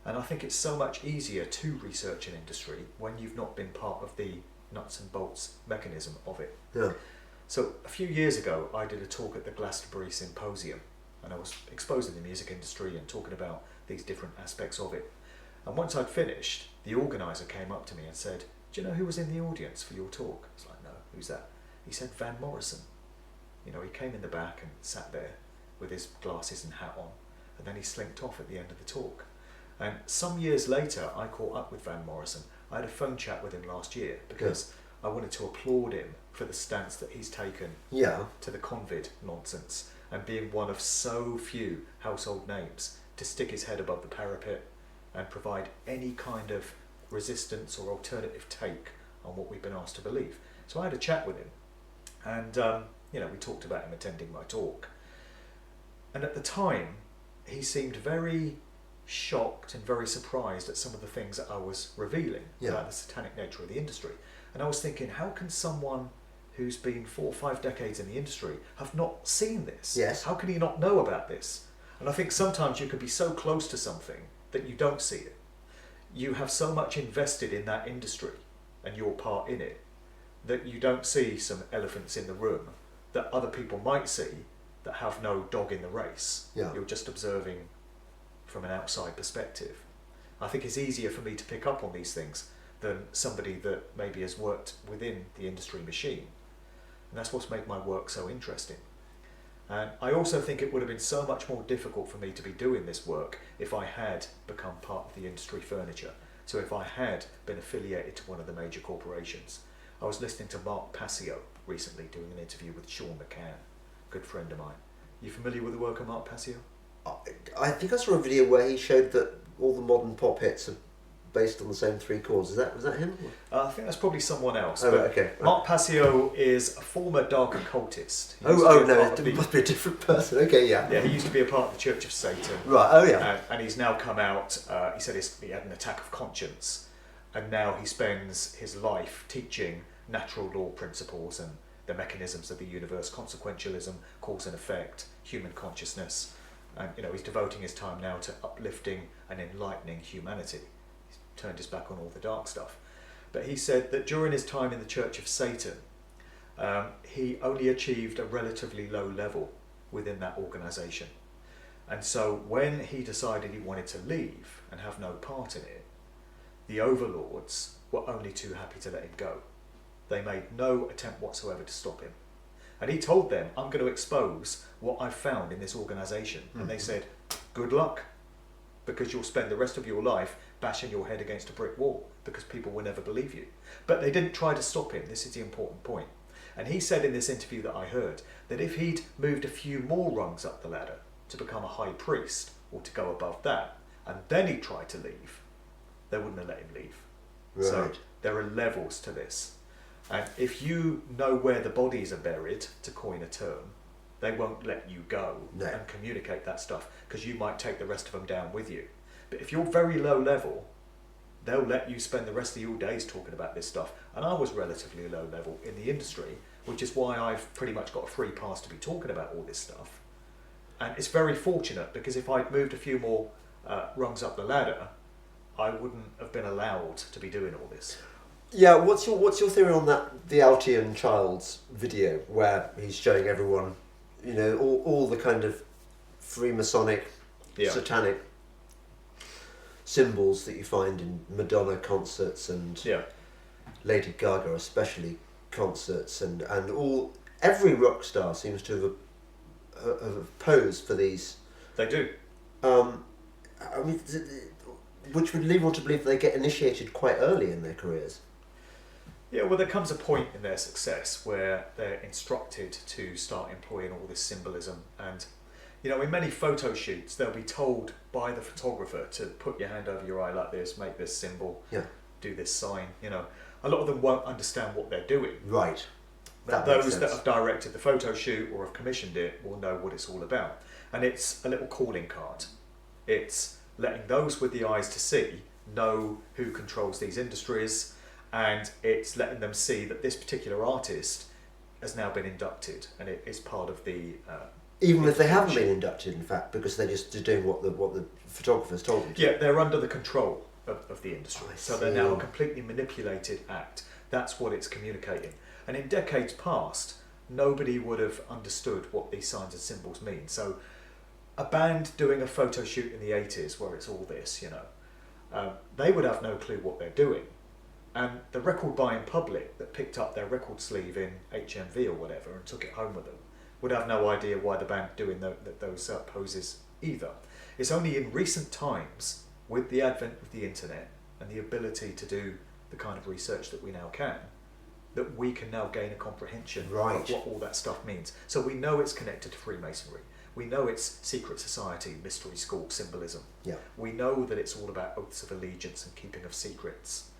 And I think it's so much easier to research an industry when you've not been part of the nuts and bolts mechanism of it. Yeah. So a few years ago, I did a talk at the Glastonbury Symposium, and I was exposing the music industry and talking about these different aspects of it. And once I'd finished, the organiser came up to me and said, "Do you know who was in the audience for your talk?" I was like, "No, who's that?" He said, "Van Morrison." He came in the back and sat there with his glasses and hat on, and then he slinked off at the end of the talk. And some years later, I caught up with Van Morrison. I had a phone chat with him last year because I wanted to applaud him for the stance that he's taken to the Convid nonsense, and being one of so few household names to stick his head above the parapet and provide any kind of resistance or alternative take on what we've been asked to believe. So I had a chat with him, and we talked about him attending my talk. And at the time, he seemed very shocked and very surprised at some of the things that I was revealing about the satanic nature of the industry. And I was thinking, how can someone who's been 4 or 5 decades in the industry have not seen this? Yes. How can he not know about this? And I think sometimes you can be so close to something that you don't see it. You have so much invested in that industry and your part in it that you don't see some elephants in the room that other people might see that have no dog in the race. Yeah. You're just observing from an outside perspective. I think it's easier for me to pick up on these things than somebody that maybe has worked within the industry machine. And that's what's made my work so interesting. And I also think it would have been so much more difficult for me to be doing this work if I had become part of the industry furniture. So if I had been affiliated to one of the major corporations. I was listening to Mark Passio recently doing an interview with Sean McCann, a good friend of mine. You familiar with the work of Mark Passio? I think I saw a video where he showed that all the modern pop hits are based on the same 3 chords. Was that him? I think that's probably someone else. Oh, but okay. Mark Passio is a former dark occultist. He It must be a different person. Okay, yeah. Yeah, he used to be a part of the Church of Satan. Right, oh yeah. And he's now come out, he said he had an attack of conscience, and now he spends his life teaching natural law principles and the mechanisms of the universe, consequentialism, cause and effect, human consciousness. And he's devoting his time now to uplifting and enlightening humanity. He's turned his back on all the dark stuff. But he said that during his time in the Church of Satan, he only achieved a relatively low level within that organisation. And so when he decided he wanted to leave and have no part in it, the overlords were only too happy to let him go. They made no attempt whatsoever to stop him. And he told them, "I'm going to expose what I've found in this organisation." And they said, "Good luck, because you'll spend the rest of your life bashing your head against a brick wall, because people will never believe you." But they didn't try to stop him. This is the important point. And he said in this interview that I heard, that if he'd moved a few more rungs up the ladder to become a high priest, or to go above that, and then he tried to leave, they wouldn't have let him leave. Right. So there are levels to this. And if you know where the bodies are buried, to coin a term, they won't let you go and communicate that stuff, because you might take the rest of them down with you. But if you're very low level, they'll let you spend the rest of your days talking about this stuff. And I was relatively low level in the industry, which is why I've pretty much got a free pass to be talking about all this stuff. And it's very fortunate, because if I'd moved a few more rungs up the ladder, I wouldn't have been allowed to be doing all this. Yeah, what's your theory on that, the Altian Child's video, where he's showing everyone, all the kind of Freemasonic, satanic symbols that you find in Madonna concerts and Lady Gaga especially concerts, and every rock star seems to have posed for these. They do. Which would lead one to believe they get initiated quite early in their careers. Yeah, well, there comes a point in their success where they're instructed to start employing all this symbolism. And, in many photo shoots, they'll be told by the photographer to put your hand over your eye like this, make this symbol, do this sign. a lot of them won't understand what they're doing. Right. But That makes those that sense. have directed the photo shoot or have commissioned it will know what it's all about. And it's a little calling card. It's letting those with the eyes to see know who controls these industries, and it's letting them see that this particular artist has now been inducted, and it is part of the Even if they haven't been inducted, in fact, because they're just doing what the photographers told them to. Yeah, they're under the control of the industry. I So they're now see. a completely manipulated act. That's what it's communicating. And in decades past, nobody would have understood what these signs and symbols mean. So a band doing a photo shoot in the 80s where it's all this, they would have no clue what they're doing. And the record buying public that picked up their record sleeve in HMV or whatever and took it home with them would have no idea why the band doing those poses either. It's only in recent times, with the advent of the internet and the ability to do the kind of research that we now can, that we can now gain a comprehension Right. of what all that stuff means. So we know it's connected to Freemasonry. We know it's secret society, mystery school symbolism. Yeah. We know that it's all about oaths of allegiance and keeping of secrets.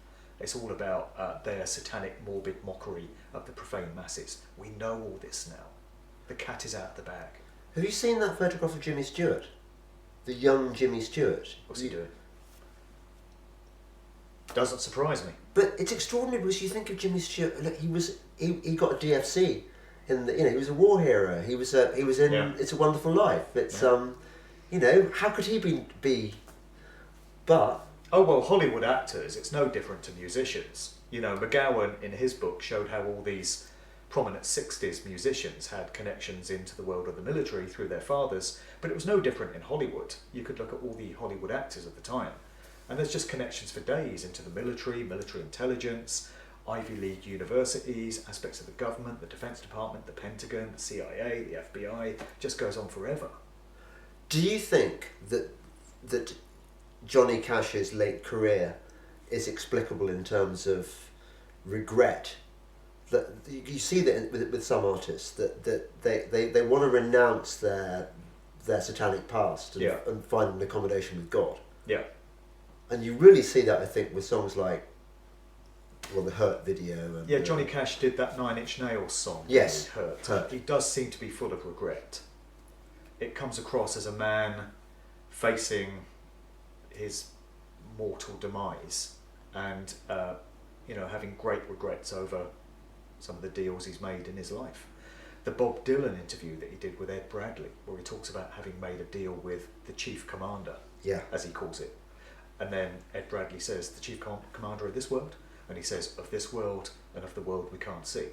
It's all about their satanic, morbid mockery of the profane masses. We know all this now. The cat is out of the bag. Have you seen that photograph of Jimmy Stewart? The young Jimmy Stewart. What's he doing? Doesn't surprise me. But it's extraordinary because you think of Jimmy Stewart. Look, he got a DFC, he was a war hero. He was in Yeah. It's a Wonderful Life. It's Yeah. how could he be? But Oh, well, Hollywood actors, it's no different to musicians. McGowan in his book showed how all these prominent 60s musicians had connections into the world of the military through their fathers, but it was no different in Hollywood. You could look at all the Hollywood actors of the time, and there's just connections for days into the military intelligence, Ivy League universities, aspects of the government, the Defense Department, the Pentagon, the CIA, the FBI, just goes on forever. do you think that Johnny Cash's late career is explicable in terms of regret? That you see that with some artists that they want to renounce their satanic past and, Yeah. and find an accommodation with God. Yeah. And you really see that, I think, with songs like, the Hurt video. And, Yeah, Johnny Cash did that 9 Inch Nails song. Yes, Hurt. Hurt. He does seem to be full of regret. It comes across as a man facing his mortal demise and, having great regrets over some of the deals he's made in his life. The Bob Dylan interview that he did with Ed Bradley, where he talks about having made a deal with the chief commander, Yeah. as he calls it. And then Ed Bradley says, the chief commander of this world? And he says, of this world and of the world we can't see.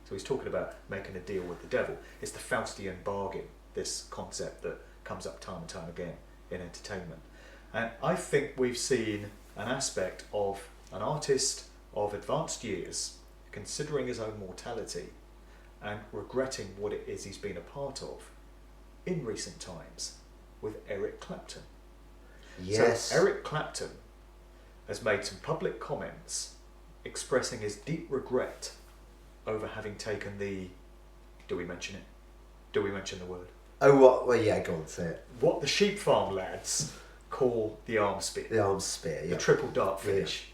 So he's talking about making a deal with the devil. It's the Faustian bargain, this concept that comes up time and time again in entertainment. And I think we've seen an aspect of an artist of advanced years considering his own mortality and regretting what it is he's been a part of in recent times with Eric Clapton. Yes. So Eric Clapton has made some public comments expressing his deep regret over having taken the... Do we mention it? Do we mention the word? Oh, what? Well, yeah, go on, say it. What the sheep farm lads call the arm spear. The arm spear, yeah. The triple dart finish.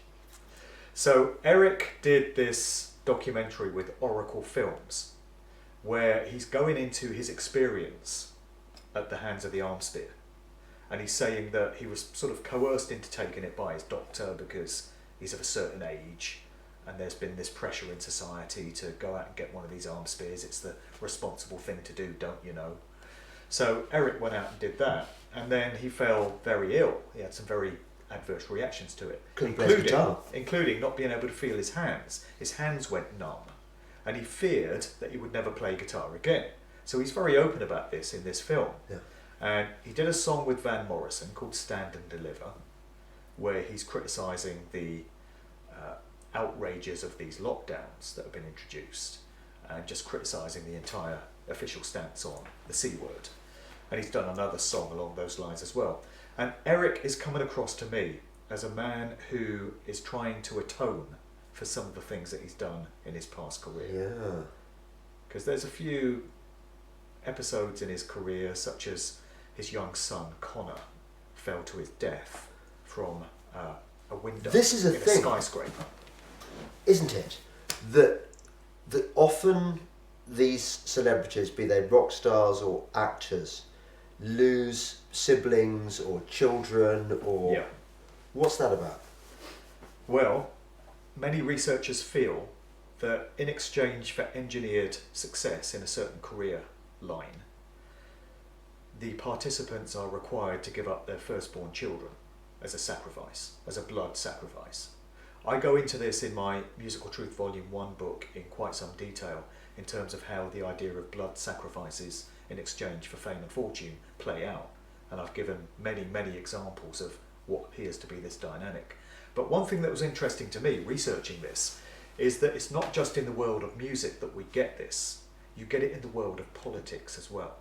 So Eric did this documentary with Oracle Films where he's going into his experience at the hands of the arm spear. And he's saying that he was sort of coerced into taking it by his doctor because he's of a certain age and there's been this pressure in society to go out and get one of these arm spears. It's the responsible thing to do, don't you know? So Eric went out and did that, and then he fell very ill. He had some very adverse reactions to it, Couldn't play the guitar. including not being able to feel his hands. His hands went numb, and he feared that he would never play guitar again. So he's very open about this in this film. Yeah. And he did a song with Van Morrison called Stand and Deliver, where he's criticising the outrages of these lockdowns that have been introduced and just criticising the entire official stance on the C word. And he's done another song along those lines as well. And Eric is coming across to me as a man who is trying to atone for some of the things that he's done in his past career. Yeah. Because there's a few episodes in his career, such as his young son Connor fell to his death from a window This is a in thing. a skyscraper. isn't it, that often these celebrities, be they rock stars or actors, lose siblings or children or... Yeah. What's that about? Well, many researchers feel that in exchange for engineered success in a certain career line, the participants are required to give up their firstborn children as a sacrifice, as a blood sacrifice. I go into this in my Musical Truth Volume 1 book in quite some detail in terms of how the idea of blood sacrifices in exchange for fame and fortune play out. And I've given many, many examples of what appears to be this dynamic. But one thing that was interesting to me researching this is that it's not just in the world of music that we get this. You get it in the world of politics as well.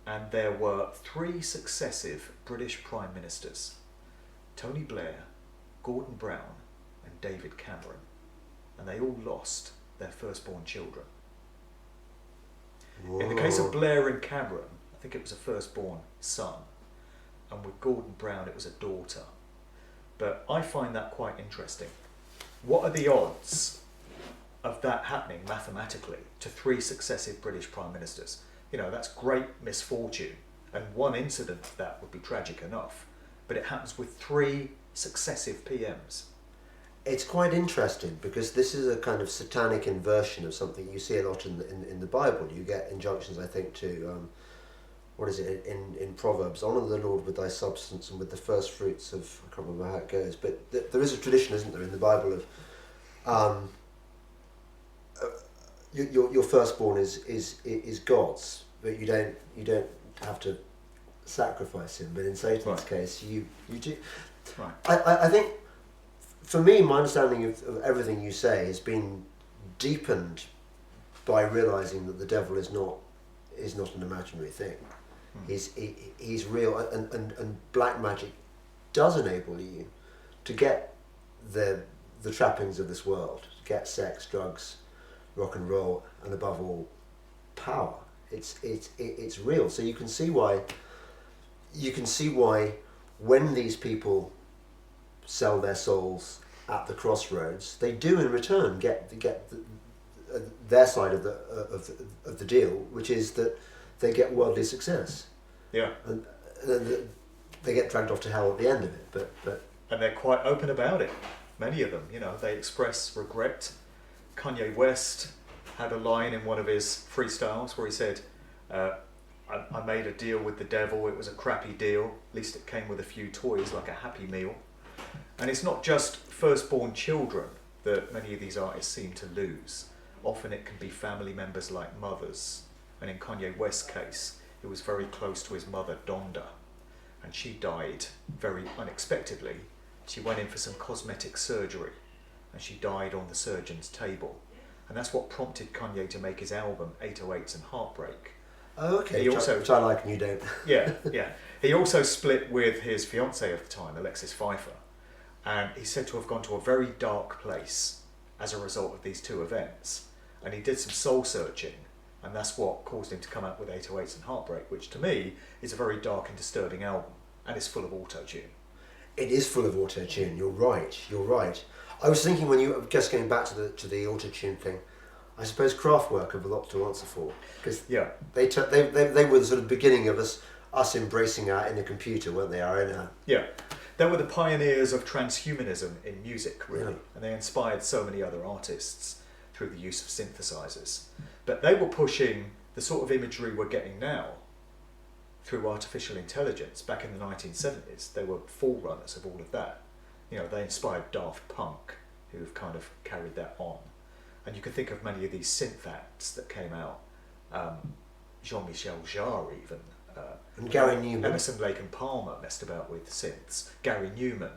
And there were 3 successive British Prime Ministers, Tony Blair, Gordon Brown and David Cameron, and they all lost their firstborn children. Whoa. In the case of Blair and Cameron, I think it was a firstborn son, and with Gordon Brown it was a daughter. But I find that quite interesting. What are the odds of that happening mathematically to 3 successive British Prime Ministers? You know, that's great misfortune, and one incident of that would be tragic enough, but it happens with 3 successive PMs. It's quite interesting because this is a kind of satanic inversion of something you see a lot in the Bible. You get injunctions, I think, to what is it in Proverbs? Honour the Lord with thy substance and with the first fruits of... I can't remember how it goes, but there is a tradition, isn't there, in the Bible of your firstborn is God's, but you don't have to sacrifice him. But in Satan's case, you do. Right. I think, for me, my understanding of everything you say has been deepened by realising that the devil is not an imaginary thing. He's real, and black magic does enable you to get the trappings of this world, to get sex, drugs, rock and roll, and above all, power. It's real. So you can see why when these people sell their souls at the crossroads, they do in return get their side of the deal, which is that they get worldly success. Yeah. And they get dragged off to hell at the end of it. But And they're quite open about it. Many of them, you know, they express regret. Kanye West had a line in one of his freestyles where he said, I made a deal with the devil, it was a crappy deal, at least it came with a few toys like a Happy Meal. And it's not just firstborn children that many of these artists seem to lose. Often it can be family members like mothers. And in Kanye West's case, it was very close to his mother, Donda. And she died very unexpectedly. She went in for some cosmetic surgery and she died on the surgeon's table. And that's what prompted Kanye to make his album 808s and Heartbreak. oh, okay, He which, also- which I like and you don't. Yeah. He also split with his fiancée of the time, Alexis Pfeiffer. And he's said to have gone to a very dark place as a result of these 2 events. And he did some soul searching, and that's what caused him to come out with 808s and Heartbreak, which to me is a very dark and disturbing album, and it's full of auto-tune. It is full of auto-tune. You're right. I was thinking when you just going back to the auto-tune thing, I suppose Kraftwerk have a lot to answer for, because Yeah. they were the sort of beginning of us embracing our inner computer, weren't they? Our inner... Yeah. They were the pioneers of transhumanism in music, really, Yeah. and they inspired so many other artists through the use of synthesizers. But they were pushing the sort of imagery we're getting now through artificial intelligence back in the 1970s. They were forerunners of all of that. You know, they inspired Daft Punk, who've kind of carried that on. And you can think of many of these synth acts that came out. Jean-Michel Jarre even. And Gary Newman. Emerson, Lake and Palmer messed about with synths. Gary Newman.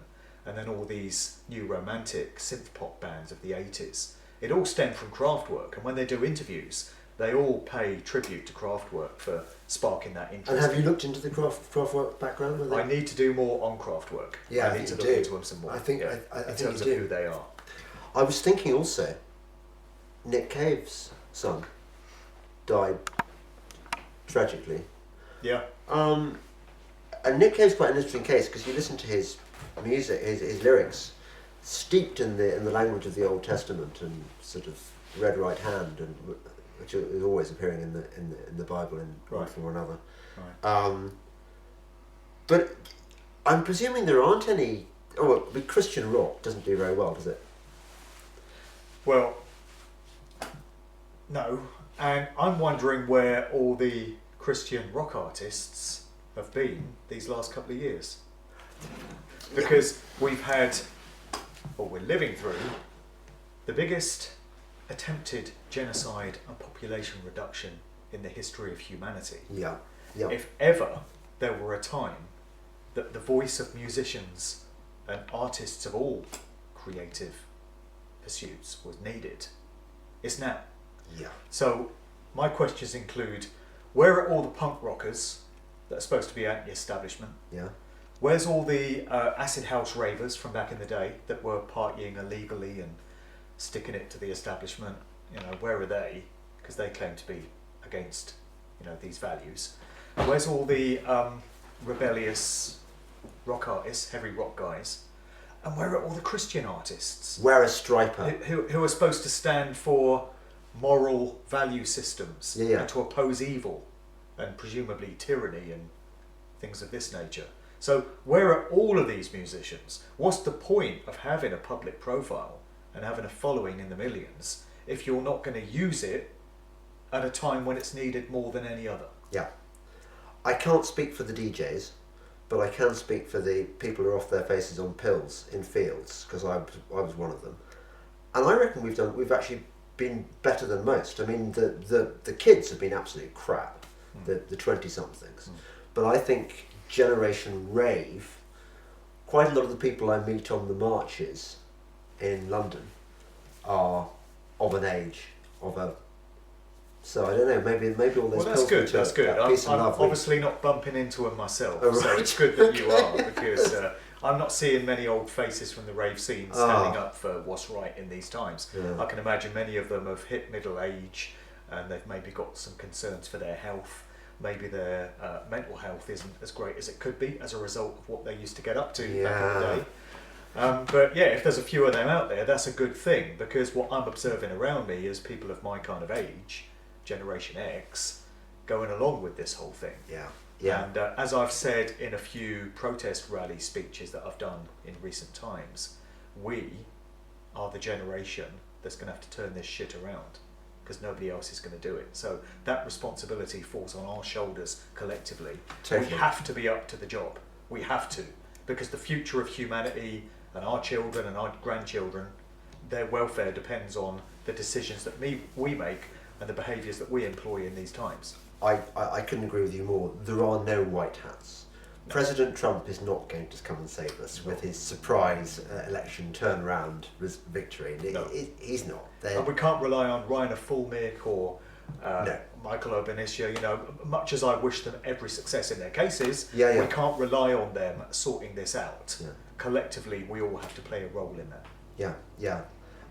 And then all these new romantic synth pop bands of the 80s. It all stemmed from Kraftwerk. And when they do interviews, they all pay tribute to Kraftwerk for sparking that interest. And have you looked into the Kraftwerk background with it? I need to do more on Kraftwerk. Yeah, I need to look into them some more. I think yeah, I in think terms you of do. who they are. I was thinking also, Nick Cave's son died tragically. Yeah. And Nick Cave's quite an interesting case because you listen to his music, his lyrics, steeped in the language of the Old Testament and sort of red right hand, and which is always appearing in the Bible in one Right. form or another. Right. But I'm presuming there aren't any. Oh, well, but Christian rock doesn't do very well, does it? Well, no, and I'm wondering where all the Christian rock artists have been these last couple of years. Because we've had, or we're living through, the biggest attempted genocide and population reduction in the history of humanity. Yeah. Yeah. If ever there were a time that the voice of musicians and artists of all creative pursuits was needed, it's now. Yeah. So my questions include, where are all the punk rockers that are supposed to be anti-establishment? Yeah. Where's all the acid house ravers from back in the day that were partying illegally and sticking it to the establishment? You know, where are they? Because they claim to be against, these values. Where's all the rebellious rock artists, heavy rock guys? And where are all the Christian artists Wear a striper. who are supposed to stand for moral value systems Yeah. and to oppose evil and presumably tyranny and things of this nature? So where are all of these musicians? What's the point of having a public profile and having a following in the millions if you're not going to use it at a time when it's needed more than any other? Yeah. I can't speak for the DJs, but I can speak for the people who are off their faces on pills in fields, because I was one of them. And I reckon we've actually been better than most. I mean, the kids have been absolute crap, the 20-somethings. But I think Generation Rave, quite a lot of the people I meet on the marches in London are of an age, so I don't know, maybe all those Well, that's good. That's good. I'm peace and love. obviously not bumping into them myself, Oh, so right. it's good that you are, because I'm not seeing many old faces from the rave scene standing up for what's right in these times. Yeah. I can imagine many of them have hit middle age and they've maybe got some concerns for their health. Maybe their mental health isn't as great as it could be as a result of what they used to get up to back in the day. But yeah, if there's a few of them out there, that's a good thing, because what I'm observing around me is people of my kind of age, Generation X, going along with this whole thing. Yeah. Yeah. And as I've said in a few protest rally speeches that I've done in recent times, we are the generation that's going to have to turn this shit around, because nobody else is going to do it. So that responsibility falls on our shoulders collectively. Totally. We have to be up to the job. We have to, because the future of humanity and our children and our grandchildren, their welfare depends on the decisions that we make and the behaviours that we employ in these times. I couldn't agree with you more. There are no white hats. No. President Trump is not going to come and save us with his surprise election turnaround victory. No. He's not. And we can't rely on Rainer Fulmick or No. Michael Obenisha. Much as I wish them every success in their cases, Yeah. we can't rely on them sorting this out. Yeah. Collectively, we all have to play a role in that. Yeah.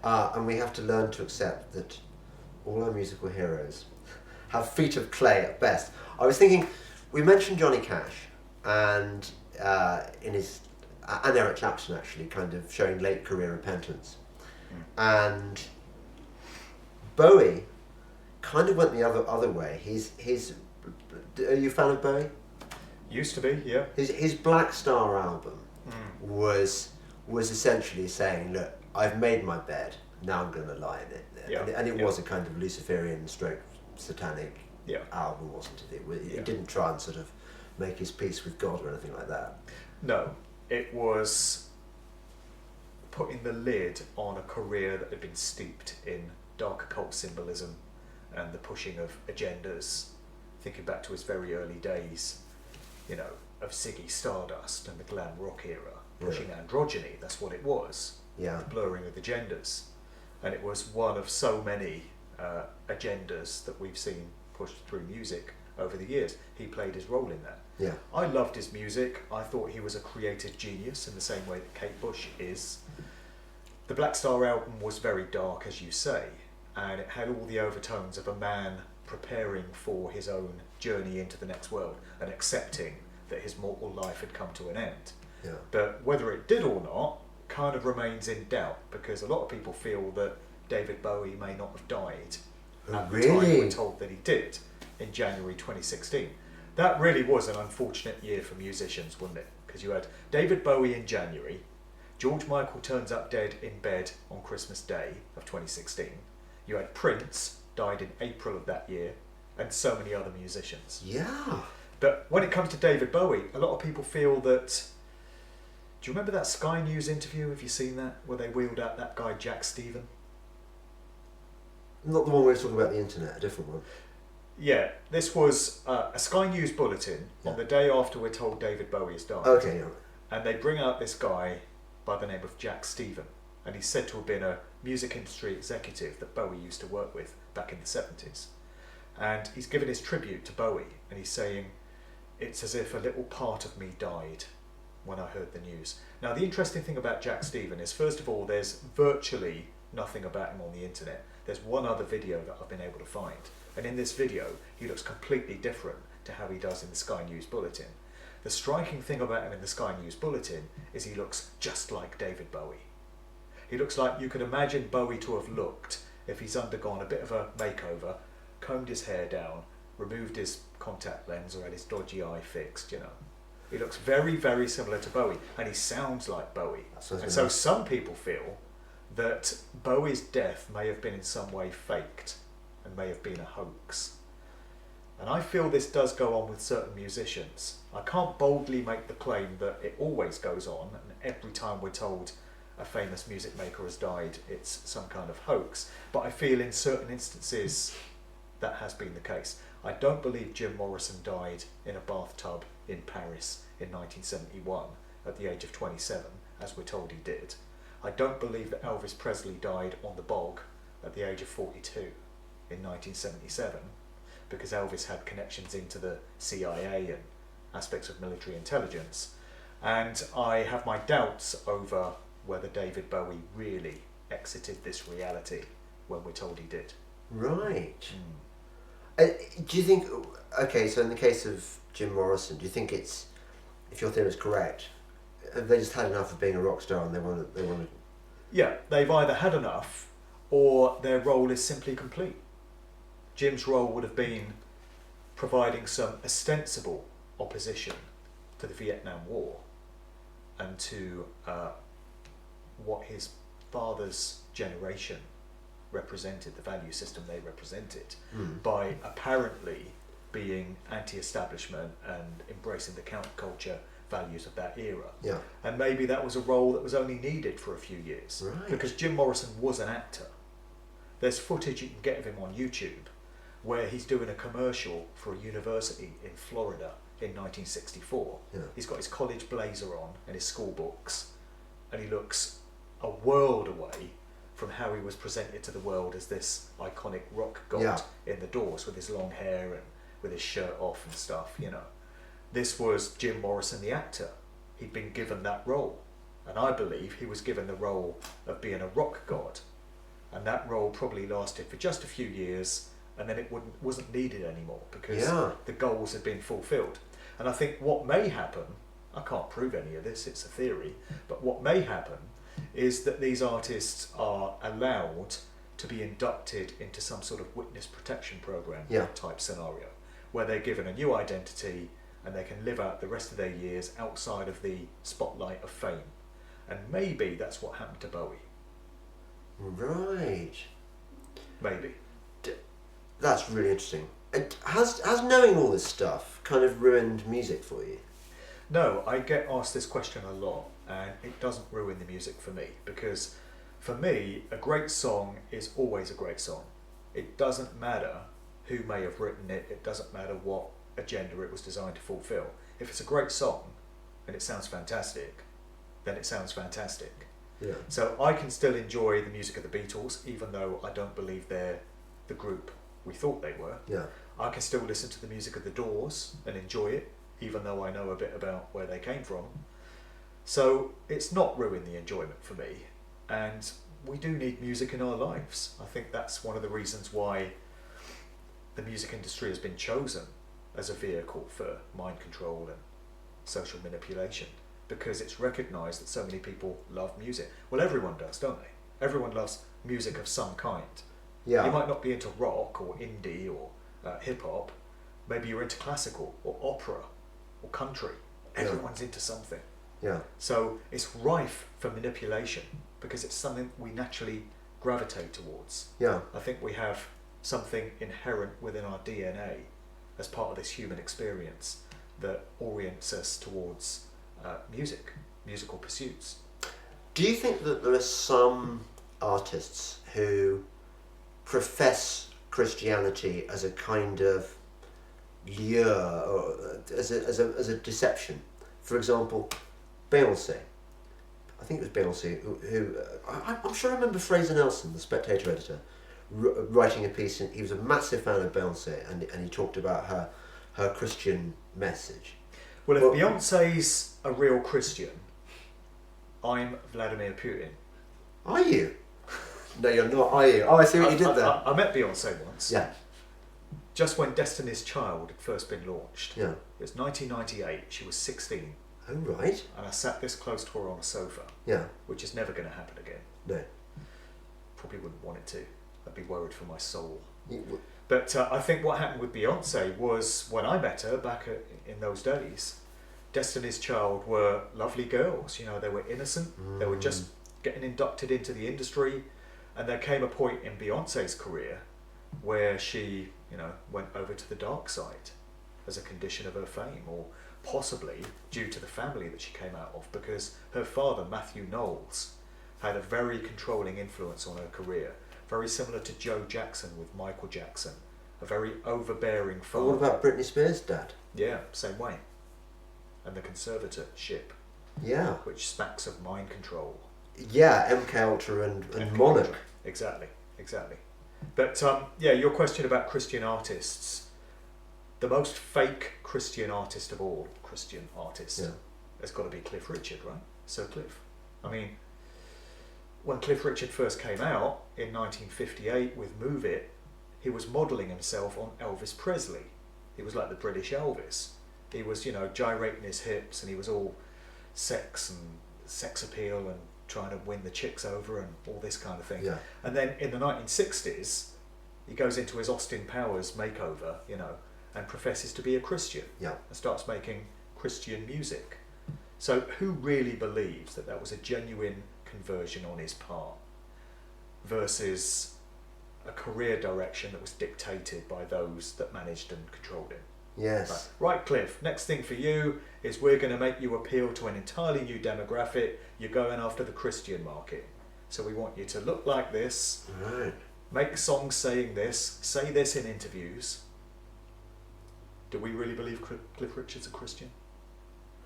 And we have to learn to accept that all our musical heroes have feet of clay at best. I was thinking, we mentioned Johnny Cash, and in his and Eric Clapton actually, kind of showing late career repentance, and Bowie kind of went the other way. Are you a fan of Bowie? Used to be, yeah. His Black Star album was essentially saying, look, I've made my bed, now I'm going to lie in it. Yeah. And it was a kind of Luciferian stroke satanic album, wasn't it? It didn't try and sort of make his peace with God or anything like that. No, it was putting the lid on a career that had been steeped in dark occult symbolism and the pushing of agendas, thinking back to his very early days, of Ziggy Stardust and the glam rock era, pushing androgyny, that's what it was. Yeah. The blurring of the genders. And it was one of so many agendas that we've seen pushed through music over the years. He played his role in that. Yeah. I loved his music. I thought he was a creative genius in the same way that Kate Bush is. The Black Star album was very dark, as you say, and it had all the overtones of a man preparing for his own journey into the next world and accepting that his mortal life had come to an end. Yeah. But whether it did or not, kind of remains in doubt because a lot of people feel that David Bowie may not have died at the time we're told that he did in January 2016. That really was an unfortunate year for musicians, wasn't it? Because you had David Bowie in January, George Michael turns up dead in bed on Christmas Day of 2016. You had Prince, died in April of that year, and so many other musicians. Yeah. But when it comes to David Bowie, a lot of people feel that... Do you remember that Sky News interview? Have you seen that? Where they wheeled out that guy, Jack Stephen? Not the one where we're talking about the internet, a different one. Yeah, this was a Sky News bulletin on the day after we're told David Bowie has died. Okay, yeah. And they bring out this guy by the name of Jack Stephen. And he's said to have been a music industry executive that Bowie used to work with back in the 70s. And he's given his tribute to Bowie, and he's saying, "It's as if a little part of me died when I heard the news." Now, the interesting thing about Jack Stephen is, first of all, there's virtually nothing about him on the internet. There's one other video that I've been able to find. And in this video, he looks completely different to how he does in the Sky News Bulletin. The striking thing about him in the Sky News Bulletin is he looks just like David Bowie. He looks like you could imagine Bowie to have looked if he's undergone a bit of a makeover, combed his hair down, removed his contact lens or had his dodgy eye fixed, you know. He looks very, very similar to Bowie, and he sounds like Bowie. And so some people feel that Bowie's death may have been in some way faked and may have been a hoax. And I feel this does go on with certain musicians. I can't boldly make the claim that it always goes on, and every time we're told a famous music maker has died, it's some kind of hoax. But I feel in certain instances that has been the case. I don't believe Jim Morrison died in a bathtub in Paris in 1971 at the age of 27, as we're told he did. I don't believe that Elvis Presley died on the bog at the age of 42 in 1977, because Elvis had connections into the CIA and aspects of military intelligence. And I have my doubts over whether David Bowie really exited this reality when we're told he did. Right. Do you think, okay, so in the case of Jim Morrison, do you think it's, if your theory is correct, have they just had enough of being a rock star and they want to... Yeah, they've either had enough or their role is simply complete. Jim's role would have been providing some ostensible opposition to the Vietnam War and to what his father's generation represented, the value system they represented, by apparently being anti-establishment and embracing the counterculture values of that era. Yeah. And maybe that was a role that was only needed for a few years. Right. Because Jim Morrison was an actor. There's footage you can get of him on YouTube where he's doing a commercial for a university in Florida in 1964. Yeah. He's got his college blazer on and his school books, and he looks a world away from how he was presented to the world as this iconic rock god in the Doors, with his long hair and with his shirt off and stuff, you know. This was Jim Morrison, the actor. He'd been given that role, and I believe he was given the role of being a rock god, and that role probably lasted for just a few years, and then it wasn't needed anymore because the goals had been fulfilled. And I think what may happen, I can't prove any of this, it's a theory, but what may happen is that these artists are allowed to be inducted into some sort of witness protection program type scenario, where they're given a new identity and they can live out the rest of their years outside of the spotlight of fame. And maybe that's what happened to Bowie. Right. Maybe. That's really interesting. Has knowing all this stuff kind of ruined music for you? No, I get asked this question a lot, and it doesn't ruin the music for me, because for me, a great song is always a great song. It doesn't matter who may have written it, it doesn't matter what agenda it was designed to fulfill. If it's a great song and it sounds fantastic, then it sounds fantastic. Yeah. So I can still enjoy the music of the Beatles, even though I don't believe they're the group we thought they were. Yeah. I can still listen to the music of the Doors and enjoy it, even though I know a bit about where they came from. So it's not ruined the enjoyment for me, and we do need music in our lives. I think that's one of the reasons why the music industry has been chosen as a vehicle for mind control and social manipulation, because it's recognised that so many people love music. Well, everyone does, don't they? Everyone loves music of some kind. Yeah. You might not be into rock or indie or hip hop. Maybe you're into classical or opera or country. Everyone's into something. Yeah. So it's rife for manipulation because it's something we naturally gravitate towards. Yeah. I think we have something inherent within our DNA as part of this human experience that orients us towards musical pursuits. Do you think that there are some artists who profess Christianity as a kind of lure or as a deception? For example, Beyoncé. I think it was Beyoncé who I'm sure I remember Fraser Nelson, the Spectator editor, writing a piece. And he was a massive fan of Beyoncé, and he talked about her Christian message. Well, if Beyonce's a real Christian, I'm Vladimir Putin. Are you? No, you're not, are you? Oh, I see what you did there. I met Beyonce once. Yeah. Just when Destiny's Child had first been launched. Yeah. It was 1998. She was 16. Oh, right. And I sat this close to her on a sofa. Yeah. Which is never going to happen again. No. Probably wouldn't want it to. I'd be worried for my soul. You, But I think what happened with Beyonce was when I met her back in those days, Destiny's Child were lovely girls. You know, they were innocent. They were just getting inducted into the industry. And there came a point in Beyonce's career where she, you know, went over to the dark side as a condition of her fame, or possibly due to the family that she came out of, because her father, Matthew Knowles, had a very controlling influence on her career, very similar to Joe Jackson with Michael Jackson, a very overbearing father. what about Britney Spears' dad? Yeah, same way. And the conservatorship, Yeah. which smacks of mind control. Yeah, MK Ultra and Monarch. Exactly. But yeah, your question about Christian artists, the most fake Christian artist of all Christian artists has got to be Cliff Richard, right? Sir Cliff. I mean, when Cliff Richard first came out in 1958 with Move It, he was modelling himself on Elvis Presley. He was like the British Elvis. He was, you know, gyrating his hips, and he was all sex appeal and trying to win the chicks over and all this kind of thing. Yeah. And then in the 1960s, he goes into his Austin Powers makeover, you know, and professes to be a Christian. Yeah. And starts making Christian music. So who really believes that that was a genuine conversion on his part versus a career direction that was dictated by those that managed and controlled him? Yes. Right, Cliff, next thing for you is we're going to make you appeal to an entirely new demographic. You're going after the Christian market. So we want you to look like this, Right. make songs saying this, say this in interviews. Do we really believe Cliff Richard's a Christian?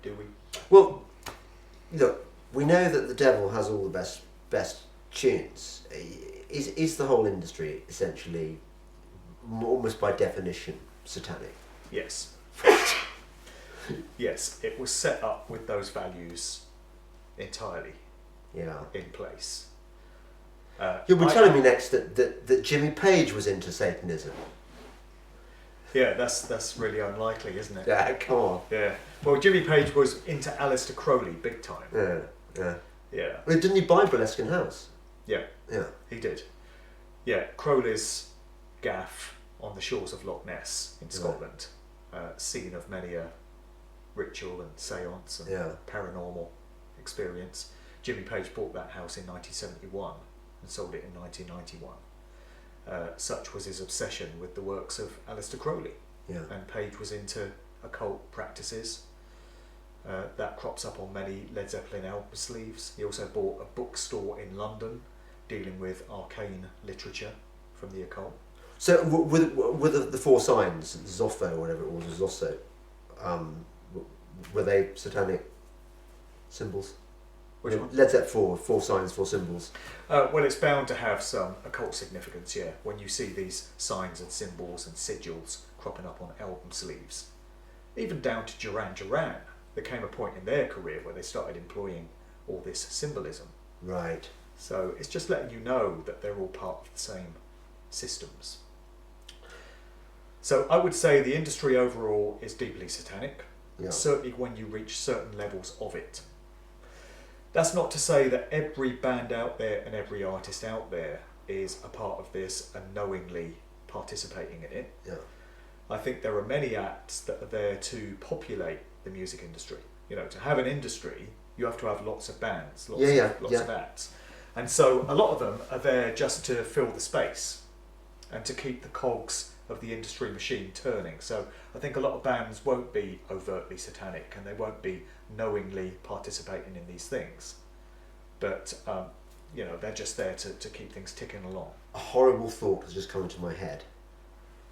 Do we? Well, look, we know that the devil has all the best tunes. Is the whole industry essentially, almost by definition, satanic? Yes. Yes, it was set up with those values entirely Yeah. in place. You'll be telling me next that Jimmy Page was into Satanism. Yeah, that's really unlikely, isn't it? Yeah, come on. Yeah. Well, Jimmy Page was into Aleister Crowley big time. Yeah. Yeah. Well, didn't he buy Burlesque House? Yeah, Yeah. he did. Yeah, Crowley's gaff on the shores of Loch Ness in Scotland, scene of many a ritual and seance and paranormal experience. Jimmy Page bought that house in 1971 and sold it in 1991. Such was his obsession with the works of Aleister Crowley. Yeah. And Page was into occult practices. That crops up on many Led Zeppelin album sleeves. He also bought a bookstore in London dealing with arcane literature from the occult. So with the four signs, Zopho or whatever it was, Zosso, were they satanic symbols? Which one? Led Zeppelin, four signs, four symbols. Well, it's bound to have some occult significance, yeah, when you see these signs and symbols and sigils cropping up on album sleeves. Even down to Duran Duran, there came a point in their career where they started employing all this symbolism. Right. So it's just letting you know that they're all part of the same systems. So I would say the industry overall is deeply satanic, Yeah. certainly when you reach certain levels of it. That's not to say that every band out there and every artist out there is a part of this and knowingly participating in it. Yeah. I think there are many acts that are there to populate the music industry. You know, to have an industry, you have to have lots of bands, lots of acts. And so a lot of them are there just to fill the space and to keep the cogs of the industry machine turning. So I think a lot of bands won't be overtly satanic and they won't be knowingly participating in these things. But, you know, they're just there to keep things ticking along. A horrible thought has just come into my head.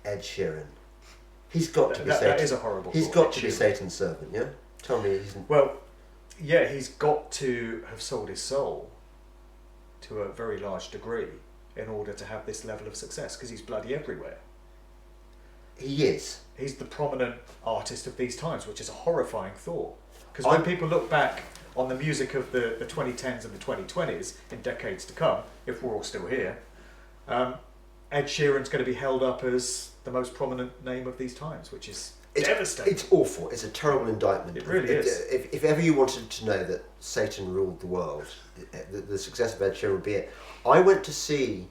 Ed Sheeran. He's got to be Satan. That is a horrible He's thought. got to be Satan's servant, yeah? Tell me he isn't. Well, yeah, he's got to have sold his soul to a very large degree in order to have this level of success, because he's bloody everywhere. He is. He's the prominent artist of these times, which is a horrifying thought. Because when people look back on the music of the 2010s and the 2020s in decades to come, if we're all still here, Ed Sheeran's going to be held up as the most prominent name of these times, which is devastating. It's awful. It's a terrible indictment. It really is. If ever you wanted to know that Satan ruled the world, the success of Ed Sheeran would be it. I went to see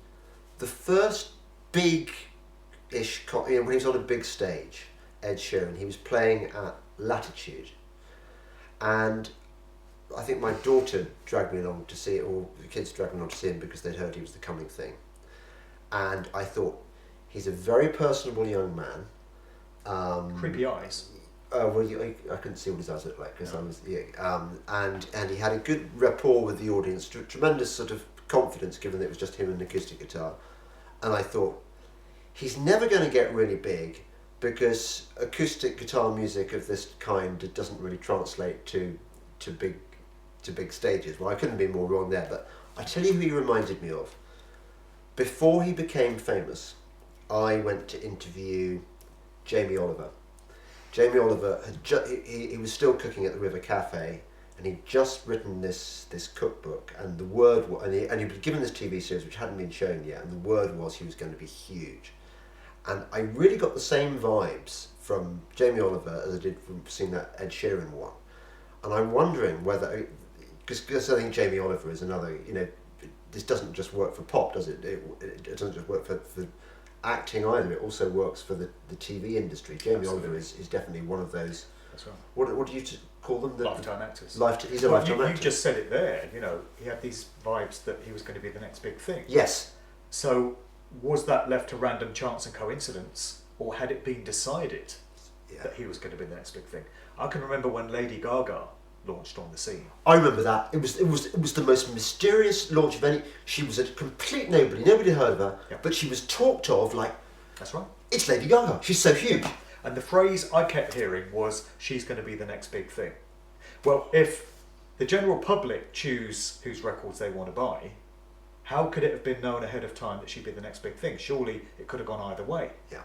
the first big-ish, when he was on a big stage, Ed Sheeran. He was playing at Latitude. And I think my daughter dragged me along to see it, or the kids dragged me along to see him because they'd heard he was the coming thing. And I thought, he's a very personable young man. Creepy eyes. Well, I couldn't see what his eyes looked like because I was, and he had a good rapport with the audience, tremendous sort of confidence given that it was just him and an acoustic guitar. And I thought, he's never going to get really big because acoustic guitar music of this kind doesn't really translate to big stages. Well, I couldn't be more wrong there, but I tell you who he reminded me of. Before he became famous, I went to interview Jamie Oliver. Jamie Oliver had he was still cooking at the River Cafe, and he'd just written this cookbook, and the word and he was given this TV series which hadn't been shown yet, and the word was he was going to be huge. And I really got the same vibes from Jamie Oliver as I did from seeing that Ed Sheeran one. And I'm wondering whether, because I think Jamie Oliver is another, you know, this doesn't just work for pop, does it? It doesn't just work for acting either. It also works for the TV industry. Jamie Oliver is definitely one of those. That's right. What do you call them? Lifetime actors. He's a lifetime actor. You just said it there. You know, he had these vibes that he was going to be the next big thing. Yes. So was that left to random chance and coincidence, or had it been decided that he was going to be the next big thing? I can remember when Lady Gaga launched on the scene. I remember that. It was the most mysterious launch of any. She was a complete nobody. Nobody heard of her, but she was talked of like. That's right. It's Lady Gaga. She's so huge. And the phrase I kept hearing was, "She's going to be the next big thing." Well, if the general public choose whose records they want to buy, how could it have been known ahead of time that she'd be the next big thing? Surely it could have gone either way. Yeah.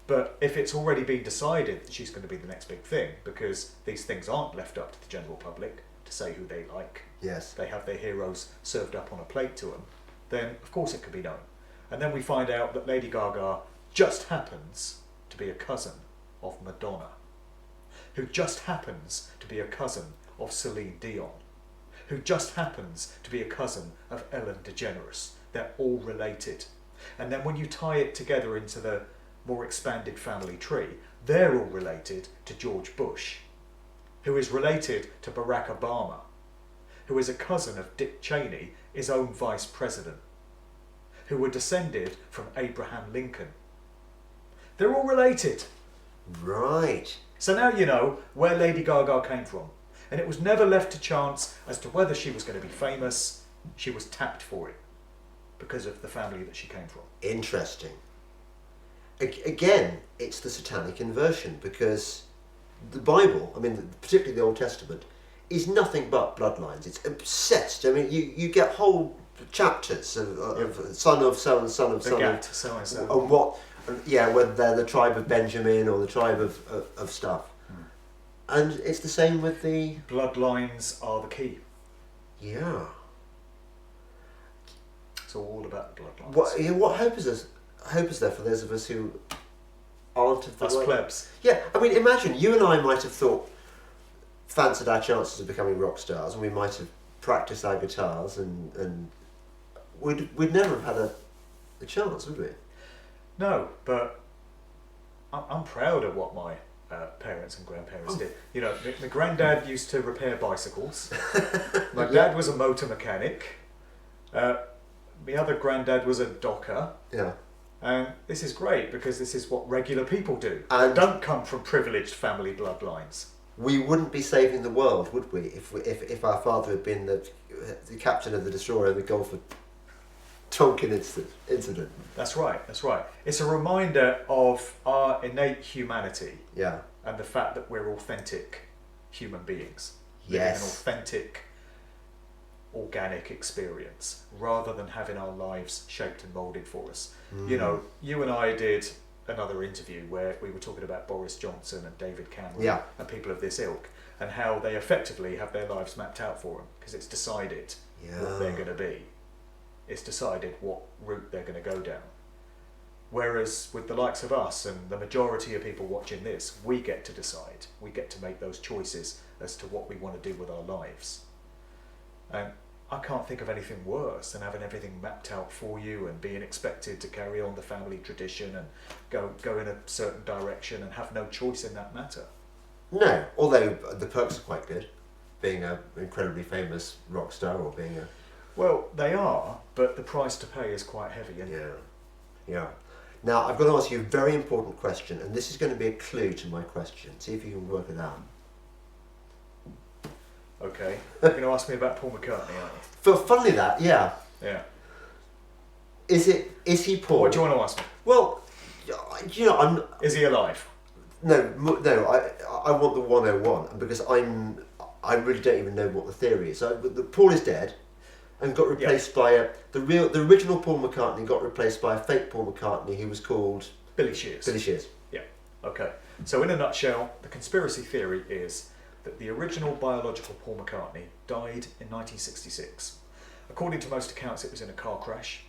But if it's already been decided that she's going to be the next big thing, because these things aren't left up to the general public to say who they like, yes, they have their heroes served up on a plate to them, then of course it can be known. And then we find out that Lady Gaga just happens to be a cousin of Madonna, who just happens to be a cousin of Celine Dion, who just happens to be a cousin of Ellen DeGeneres. They're all related. And then when you tie it together into the more expanded family tree, they're all related to George Bush, who is related to Barack Obama, who is a cousin of Dick Cheney, his own vice president, who were descended from Abraham Lincoln. They're all related. Right. So now you know where Lady Gaga came from. And it was never left to chance as to whether she was going to be famous. She was tapped for it because of the family that she came from. Interesting. Again, it's the satanic inversion, because the Bible, I mean, particularly the Old Testament, is nothing but bloodlines. It's obsessed. I mean, you get whole chapters of son of so and son of son of so and so. And what, whether they're the tribe of Benjamin or the tribe of stuff. And it's the same with the bloodlines are the key. Yeah. It's all about the bloodlines. What hope is there for those of us who aren't of the Us plebs. Yeah, I mean, imagine you and I might have thought, fancied our chances of becoming rock stars, and we might have practice our guitars, and we'd never have had a chance, would we? No, but I'm proud of what my parents and grandparents did. You know, my granddad used to repair bicycles. My dad was a motor mechanic. My other granddad was a docker. Yeah. And this is great because this is what regular people do. And don't come from privileged family bloodlines. We wouldn't be saving the world, would we, if our father had been the captain of the destroyer in the Gulf of Tonkin incident. That's right, that's right. It's a reminder of our innate humanity. Yeah. And the fact that we're authentic human beings. Yes. Living an authentic, organic experience, rather than having our lives shaped and moulded for us. You know, you and I did another interview where we were talking about Boris Johnson and David Cameron and people of this ilk, and how they effectively have their lives mapped out for them, because it's decided what they're going to be. It's decided what route they're going to go down. Whereas with the likes of us and the majority of people watching this, we get to decide. We get to make those choices as to what we want to do with our lives. And I can't think of anything worse than having everything mapped out for you and being expected to carry on the family tradition and go in a certain direction and have no choice in that matter. No, although the perks are quite good, being an incredibly famous rock star or being a... Well, they are, but the price to pay is quite heavy, isn't it? Yeah. Now, I've got to ask you a very important question, and this is going to be a clue to my question. See if you can work it out. Okay. You're going to ask me about Paul McCartney, aren't you? Funnily that, yeah. Yeah. Is he Paul? What do you want to ask me? Well, you know, Is he alive? No, I want the 101, because I really don't even know what the theory is. So Paul is dead and got replaced by the original Paul McCartney got replaced by a fake Paul McCartney who was called Billy Shears. Billy Shears. Yeah. Okay. So in a nutshell, the conspiracy theory is that the original biological Paul McCartney died in 1966. According to most accounts, it was in a car crash.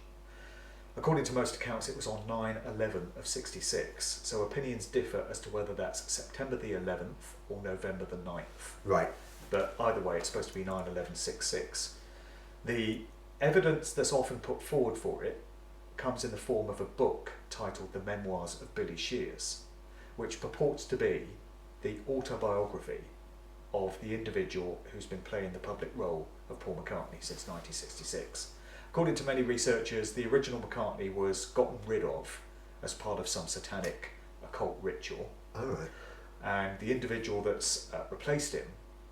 According to most accounts, it was on 9/11 of 66. So opinions differ as to whether that's September the 11th or November the 9th. Right. But either way, it's supposed to be 9/11/66. The evidence that's often put forward for it comes in the form of a book titled The Memoirs of Billy Shears, which purports to be the autobiography of the individual who's been playing the public role of Paul McCartney since 1966. According to many researchers, the original McCartney was gotten rid of as part of some satanic occult ritual. All right. And the individual that's replaced him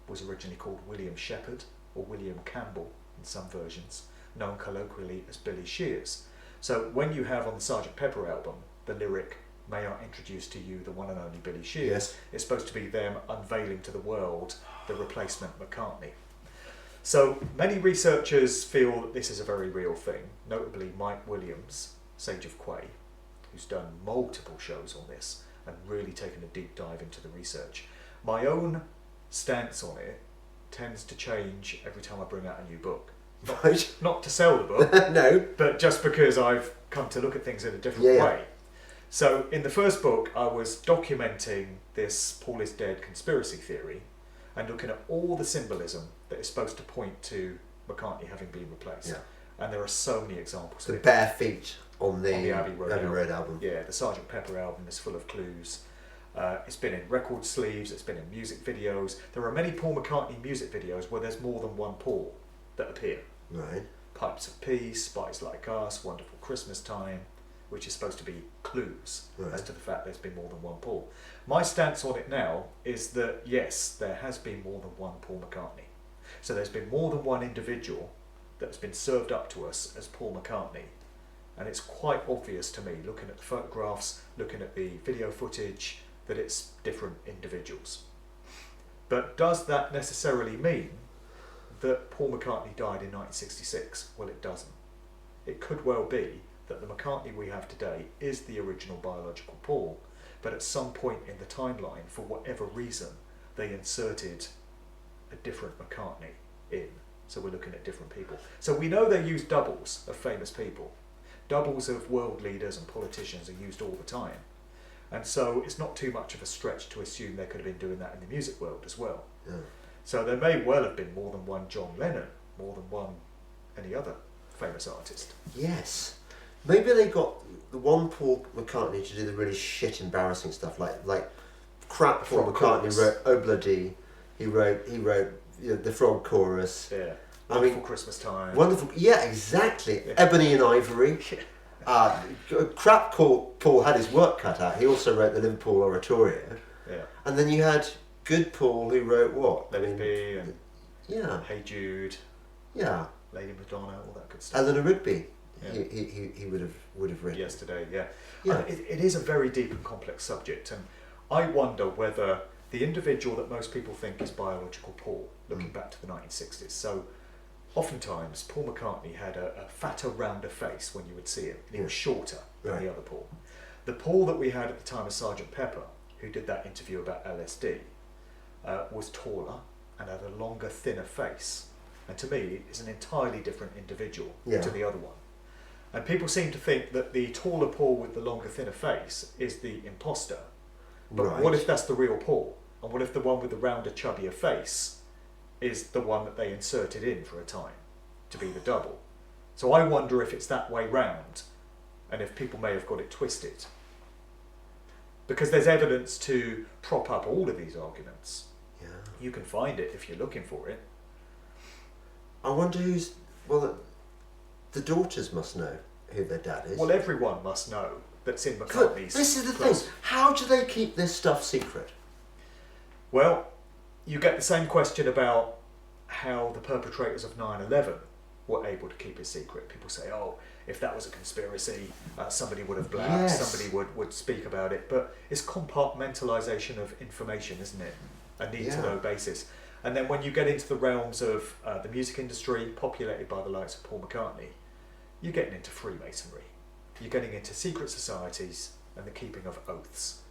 was originally called William Shepherd, or William Campbell in some versions, known colloquially as Billy Shears. So when you have on the Sgt. Pepper album the lyric, "May I introduce to you the one and only Billy Shears," Yes. it's supposed to be them unveiling to the world the replacement McCartney. So many researchers feel that this is a very real thing, notably Mike Williams, Sage of Quay, who's done multiple shows on this and really taken a deep dive into the research. My own stance on it tends to change every time I bring out a new book. Right. Not to sell the book, No. but just because I've come to look at things in a different way. So in the first book, I was documenting this Paul is dead conspiracy theory and looking at all the symbolism that is supposed to point to McCartney having been replaced. Yeah. And there are so many examples The of it. bare feet on the Abbey Road album. Yeah, the Sgt. Pepper album is full of clues. It's been in record sleeves, it's been in music videos. There are many Paul McCartney music videos where there's more than one Paul that appear. Right. Pipes of Peace, Spies Like Us, Wonderful Christmas Time, which is supposed to be clues as to the fact there's been more than one Paul. My stance on it now is that yes, there has been more than one Paul McCartney. So there's been more than one individual that's been served up to us as Paul McCartney. And it's quite obvious to me, looking at the photographs, looking at the video footage, that it's different individuals. But does that necessarily mean that Paul McCartney died in 1966? Well, it doesn't. It could well be that the McCartney we have today is the original biological Paul, but at some point in the timeline, for whatever reason, they inserted a different McCartney in. So we're looking at different people. So we know they use doubles of famous people. Doubles of world leaders and politicians are used all the time. And so it's not too much of a stretch to assume they could have been doing that in the music world as well. Yeah. So there may well have been more than one John Lennon more than any other famous artist. Yes. Maybe they got the one Paul McCartney to do the really shit, embarrassing stuff, like crap. Paul Frog McCartney chorus. wrote Obladi. He wrote the Frog Chorus. Yeah. I Wonderful mean, Christmas Time. Wonderful. Yeah, exactly. Yeah. Ebony and Ivory. Crap. Paul had his work cut out. He also wrote the Liverpool Oratorio. Yeah. And then you had good Paul, who wrote what? Let It Be, and Yeah. Hey Jude, Yeah. Lady Madonna, all that good stuff. Eleanor Rigby. Yeah. He would have written. Yesterday, yeah. Yeah. It is a very deep and complex subject, and I wonder whether the individual that most people think is biological Paul, looking back to the 1960s. So, oftentimes Paul McCartney had a fatter, rounder face when you would see him, and he was shorter than the other Paul. The Paul that we had at the time of Sgt. Pepper, who did that interview about LSD, was taller and had a longer, thinner face, and to me is an entirely different individual to the other one. And people seem to think that the taller Paul with the longer, thinner face is the imposter. But what if that's the real Paul? And what if the one with the rounder, chubbier face is the one that they inserted in for a time to be the double? So I wonder if it's that way round, and if people may have got it twisted. Because there's evidence to prop up all of these arguments. Yeah. You can find it if you're looking for it. I wonder who's. Well, the daughters must know who their dad is. Well, everyone must know that's in But McCartney's. this is the close. thing. How do they keep this stuff secret? Well, you get the same question about how the perpetrators of 9/11 were able to keep it secret. People say, oh, if that was a conspiracy, somebody would have blabbed, somebody would speak about it. But it's compartmentalisation of information, isn't it? A need-to-know basis. And then when you get into the realms of the music industry, populated by the likes of Paul McCartney, you're getting into Freemasonry. You're getting into secret societies and the keeping of oaths,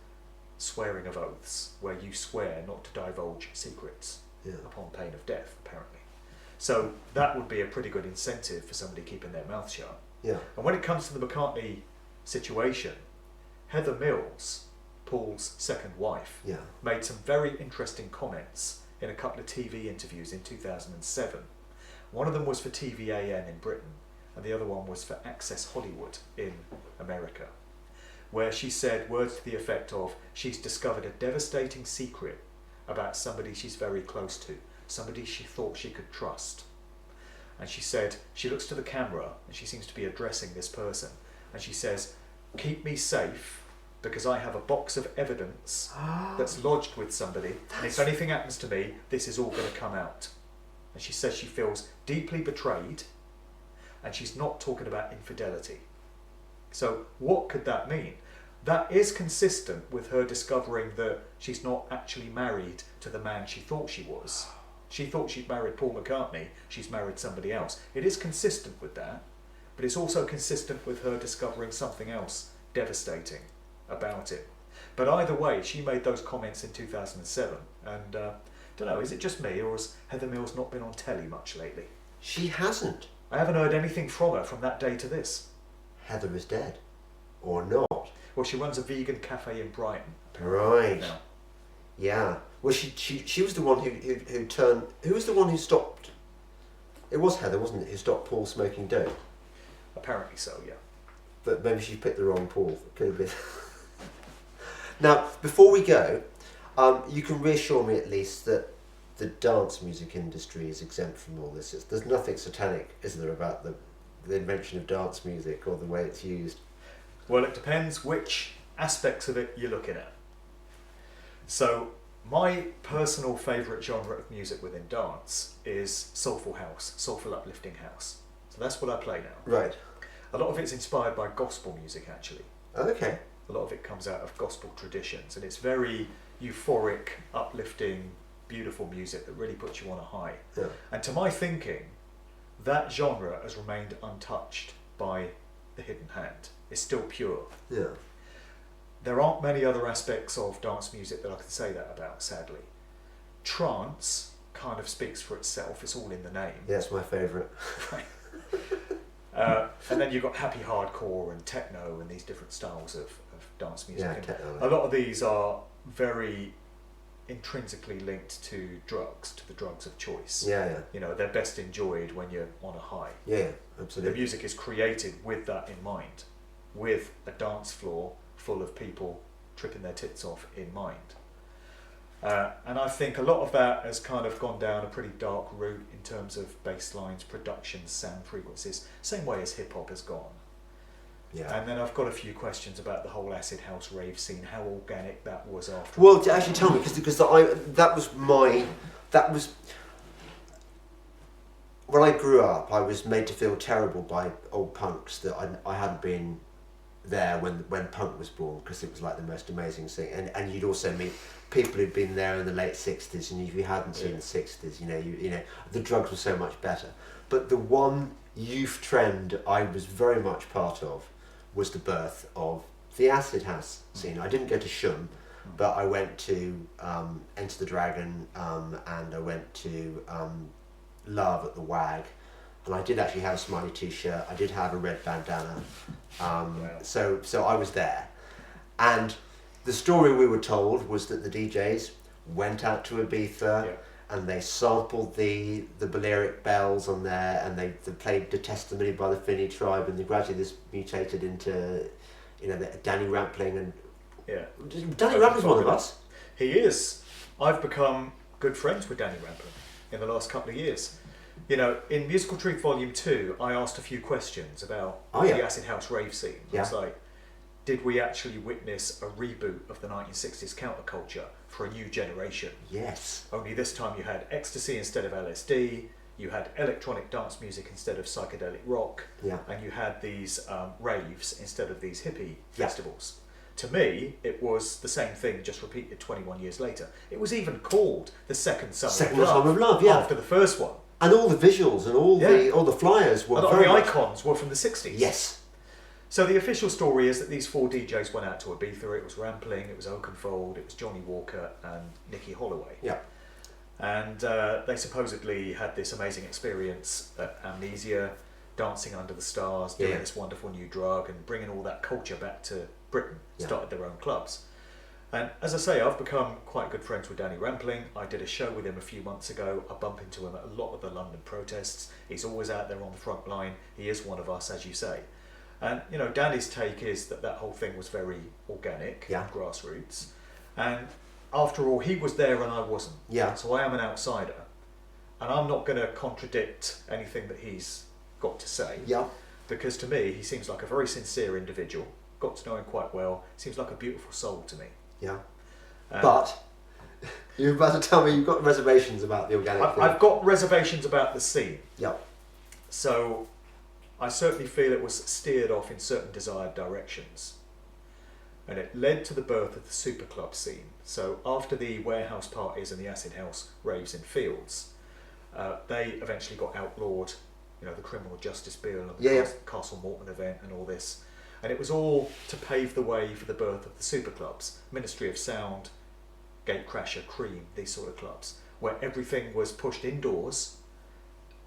swearing of oaths, where you swear not to divulge secrets upon pain of death, apparently. So that would be a pretty good incentive for somebody keeping their mouth shut. Yeah. And when it comes to the McCartney situation, Heather Mills, Paul's second wife, made some very interesting comments in a couple of TV interviews in 2007. One of them was for TVAN in Britain, and the other one was for Access Hollywood in America, where she said words to the effect of, she's discovered a devastating secret about somebody she's very close to, somebody she thought she could trust. And she said, she looks to the camera and she seems to be addressing this person, and she says, keep me safe because I have a box of evidence that's lodged with somebody, and if anything happens to me, this is all going to come out. And she says she feels deeply betrayed, and she's not talking about infidelity. So what could that mean? That is consistent with her discovering that she's not actually married to the man she thought she was. She thought she'd married Paul McCartney, she's married somebody else. It is consistent with that, but it's also consistent with her discovering something else devastating about it. But either way, she made those comments in 2007, and don't know, is it just me, or has Heather Mills not been on telly much lately? She hasn't. I haven't heard anything from her from that day to this. Heather is dead. Or not. Well, she runs a vegan cafe in Brighton. Right. Now. Yeah. Well, she was the one who turned. Who was the one who stopped? It was Heather, wasn't it? Who stopped Paul smoking dope. Apparently so, yeah. But maybe she picked the wrong Paul. Could have been. Now, before we go, you can reassure me at least that the dance music industry is exempt from all this. There's nothing satanic, is there, about the invention of dance music or the way it's used? Well, it depends which aspects of it you're looking at. So, my personal favourite genre of music within dance is soulful house, soulful uplifting house. So that's what I play now. Right. A lot of it's inspired by gospel music, actually. Okay. A lot of it comes out of gospel traditions, and it's very euphoric, uplifting, beautiful music that really puts you on a high. Yeah. And to my thinking, that genre has remained untouched by the hidden hand. It's still pure. Yeah. There aren't many other aspects of dance music that I can say that about, sadly. Trance kind of speaks for itself, it's all in the name. Yeah, it's my favourite. Right. And then you've got happy hardcore and techno and these different styles of dance music. Yeah, And techno. a lot of these are very intrinsically linked to drugs, to the drugs of choice. Yeah. You know, they're best enjoyed when you're on a high. Yeah, The absolutely. music is created with that in mind, with a dance floor full of people tripping their tits off in mind. And I think a lot of that has kind of gone down a pretty dark route in terms of bass lines, productions, sound frequencies, same way as hip hop has gone. Yeah. And then I've got a few questions about the whole acid house rave scene, how organic that was after. Well, actually, tell me, because that was when I grew up. I was made to feel terrible by old punks that I hadn't been there when punk was born, because it was like the most amazing thing. And you'd also meet people who'd been there in the late '60s, and if you hadn't seen the '60s, you know the drugs were so much better. But the one youth trend I was very much part of was the birth of the acid house scene. I didn't go to Shum, but I went to Enter the Dragon, and I went to Love at the Wag, and I did actually have a Smiley t-shirt. I did have a red bandana, so I was there. And the story we were told was that the DJs went out to Ibiza, and they sampled the Balearic bells on there, and they played The Testimony by the Finny Tribe, and then gradually this mutated into, Danny Rampling, and Danny Rampling's one of us. He is. I've become good friends with Danny Rampling in the last couple of years. You know, in Musical Truth Volume 2, I asked a few questions about the acid house rave scene. It's like, did we actually witness a reboot of the 1960s counterculture for a new generation? Yes. Only this time you had ecstasy instead of LSD, you had electronic dance music instead of psychedelic rock, and you had these raves instead of these hippie festivals. To me, it was the same thing, just repeated 21 years later. It was even called the Second Summer of Love, after the first one. And all the visuals and all the flyers were the icons were from the 60s. Yes. So the official story is that these four DJs went out to Ibiza. It was Rampling, it was Oakenfold, it was Johnny Walker and Nicky Holloway. Yeah. And they supposedly had this amazing experience at Amnesia, dancing under the stars, doing this wonderful new drug and bringing all that culture back to Britain, started their own clubs. And as I say, I've become quite good friends with Danny Rampling. I did a show with him a few months ago. I bump into him at a lot of the London protests. He's always out there on the front line. He is one of us, as you say. And, Danny's take is that whole thing was very organic, grassroots. And after all, he was there and I wasn't. Yeah. So I am an outsider. And I'm not going to contradict anything that he's got to say. Yeah. Because to me, he seems like a very sincere individual. Got to know him quite well. Seems like a beautiful soul to me. Yeah. But you're about to tell me you've got reservations about the organic thing. I've got reservations about the scene. Yeah. So I certainly feel it was steered off in certain desired directions. And it led to the birth of the super club scene. So after the warehouse parties and the acid house raves in Fields, they eventually got outlawed, the criminal justice bill and the Castle Morton event and all this. And it was all to pave the way for the birth of the super clubs, Ministry of Sound, Gatecrasher, Cream, these sort of clubs, where everything was pushed indoors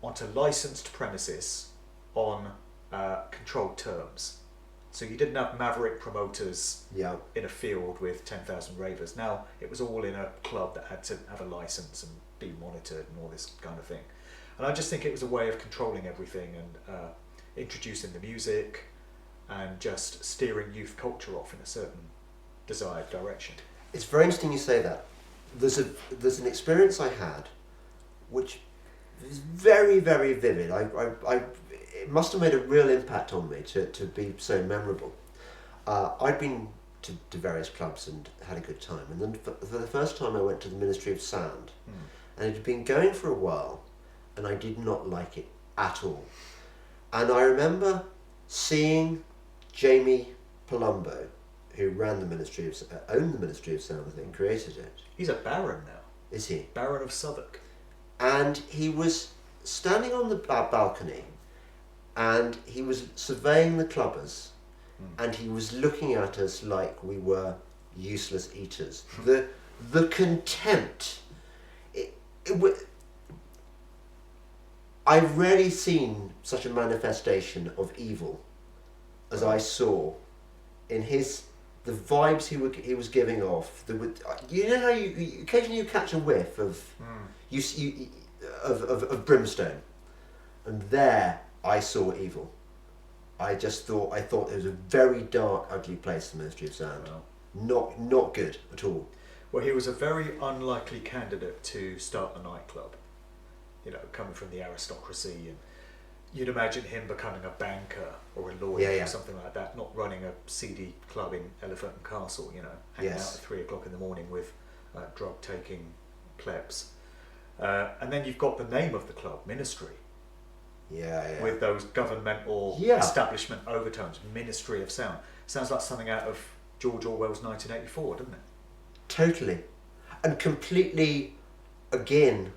onto licensed premises on controlled terms. So you didn't have maverick promoters in a field with 10,000 ravers. Now it was all in a club that had to have a license and be monitored and all this kind of thing. And I just think it was a way of controlling everything and introducing the music and just steering youth culture off in a certain desired direction. It's very interesting you say that. There's an experience I had which is very, very vivid. It must have made a real impact on me to be so memorable. I'd been to various clubs and had a good time, and then for the first time I went to the Ministry of Sound, and it had been going for a while, and I did not like it at all. And I remember seeing Jamie Palumbo, who ran the Ministry of owned the Ministry of Sound, I think, created it. He's a baron now. Is he? Baron of Southwark. And he was standing on the balcony, and he was surveying the clubbers, and he was looking at us like we were useless eaters. The contempt. I've rarely seen such a manifestation of evil as I saw in his the vibes he was giving off. You know how occasionally you catch a whiff of of brimstone, and there I saw evil. I thought it was a very dark, ugly place, the Ministry of Sound. Wow. Not good at all. Well, he was a very unlikely candidate to start a nightclub. You know, coming from the aristocracy, and you'd imagine him becoming a banker or a lawyer or something like that, not running a seedy club in Elephant and Castle, you know, hanging out at 3 o'clock in the morning with drug-taking plebs. And then you've got the name of the club, Ministry. Yeah. With those governmental establishment overtones, Ministry of Sound. Sounds like something out of George Orwell's 1984, doesn't it? Totally. And completely, again,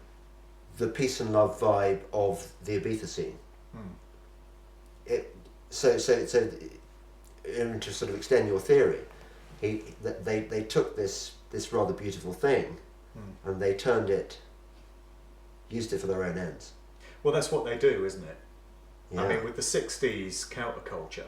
the peace and love vibe of the Ibiza scene. So to sort of extend your theory, they took this rather beautiful thing and they used it for their own ends. Well, that's what they do, isn't it? Yeah. I mean, with the 60s counterculture,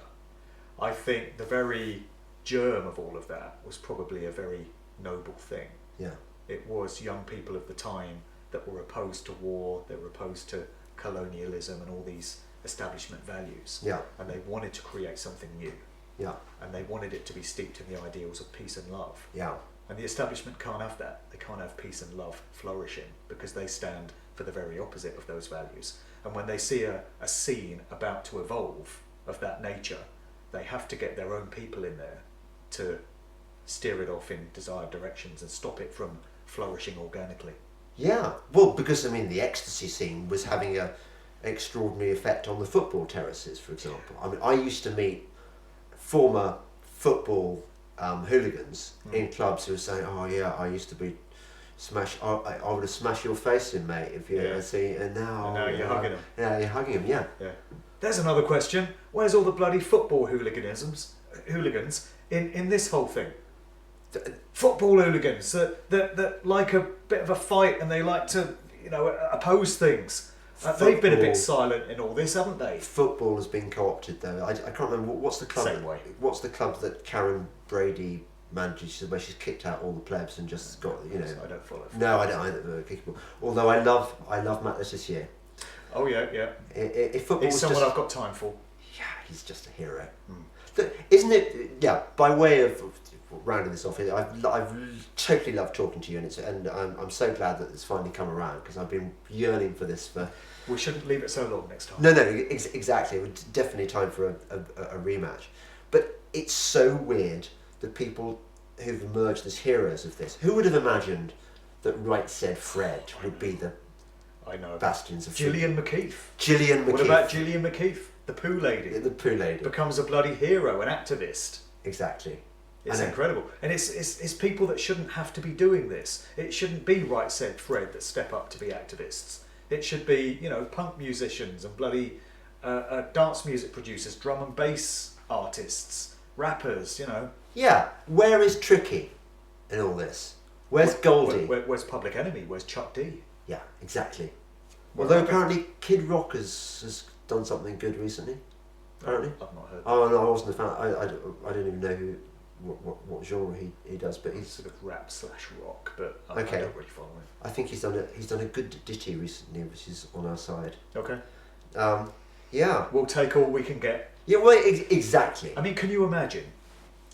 I think the very germ of all of that was probably a very noble thing. Yeah. It was young people of the time that were opposed to war, they were opposed to colonialism and all these establishment values. Yeah. And they wanted to create something new. Yeah. And they wanted it to be steeped in the ideals of peace and love. Yeah. And the establishment can't have that. They can't have peace and love flourishing because they stand for the very opposite of those values. And when they see a scene about to evolve of that nature, they have to get their own people in there to steer it off in desired directions and stop it from flourishing organically. Yeah, well, because I mean, the ecstasy scene was having an extraordinary effect on the football terraces, for example. I mean, I used to meet former football hooligans in clubs who were saying, "Oh yeah, I used to be I would have smashed your face in, mate, if you see." And now you're hugging them. Yeah, you're hugging them. Yeah. There's another question. Where's all the bloody football hooligans in this whole thing? Football hooligans that like a bit of a fight and they like to, oppose things. They've been a bit silent in all this, haven't they? Football has been co-opted, though. I can't remember what's the club. Same way. What's the club that Karen Brady manages, where she's kicked out all the plebs and just got I don't follow. No, I don't either. Kickball. Although I love Matt this year. Oh yeah. If football he's was someone just, I've got time for. Yeah, he's just a hero. Isn't it? Yeah. By way of rounding this off, I've totally loved talking to you, and I'm so glad that it's finally come around, because I've been yearning for this for. We shouldn't leave it so long next time. No, exactly. It's definitely time for a rematch. But it's so weird that people who've emerged as heroes of this. Who would have imagined that Right Said Fred would be the bastions of Gillian McKeith. What about Gillian McKeith, the poo lady? The poo lady becomes a bloody hero, an activist. Exactly. It's incredible, and it's people that shouldn't have to be doing this. It shouldn't be Right Said Fred that step up to be activists. It should be punk musicians and bloody dance music producers, drum and bass artists, rappers. Yeah. Where is Tricky in all this? Where's Goldie? Where's Public Enemy? Where's Chuck D? Yeah, exactly. Although apparently Kid Rock has done something good recently. Apparently. I've not heard. Oh no, I wasn't a fan. I don't even know what genre he does, but he's sort of rap/rock. But I don't really follow him. I think he's done a good ditty recently, which is on our side. Okay. Yeah. We'll take all we can get. Yeah. Well, exactly. I mean, can you imagine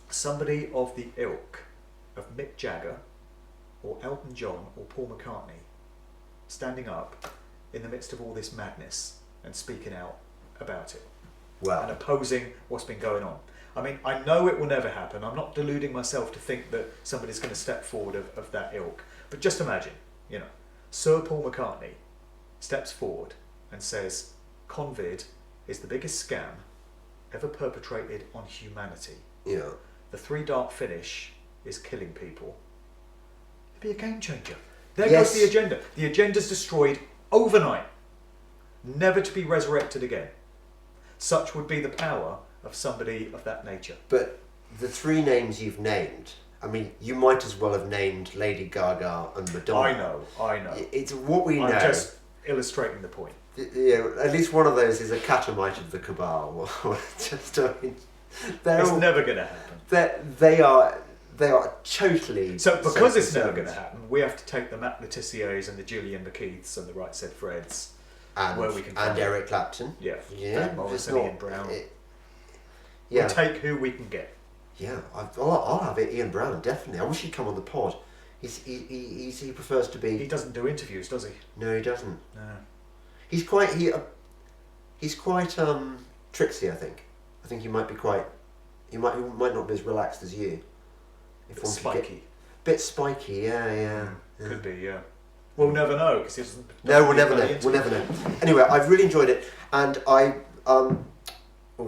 somebody of the ilk of Mick Jagger, or Elton John, or Paul McCartney standing up in the midst of all this madness and speaking out about it and opposing what's been going on? I mean, I know it will never happen. I'm not deluding myself to think that somebody's going to step forward of that ilk. But just imagine, Sir Paul McCartney steps forward and says, Convid is the biggest scam ever perpetrated on humanity. Yeah. The 3 dart finish is killing people. It'd be a game changer. There goes the agenda. The agenda's destroyed overnight, never to be resurrected again. Such would be the power of somebody of that nature. But the 3 names you've named, I mean, you might as well have named Lady Gaga and Madonna. I know. It's what we know. I'm just illustrating the point. Yeah, at least one of those is a catamite of the cabal. Just, I mean, It's never going to happen. They are totally. So because it's never self-concerned. going to happen, we have to take the Matt Letitiers and the Julian McKeiths and the Right Said Freds, where we can and find Eric Clapton. Yeah, Yeah, Van Morrison, it's not- Ian Brown. Yeah, We'll take who we can get. yeah. I'll have it. Ian Brown, definitely. I wish he'd come on the pod. He prefers to be. He doesn't do interviews, does he? No, he doesn't. No. He's quite tricksy. I think he might be quite. He might not be as relaxed as you. If one could get- Spiky. bit spiky. Yeah. Could be, yeah. We'll never know because he doesn't. No, we'll never doesn't know. do We'll never know. Anyway, I've really enjoyed it, and oh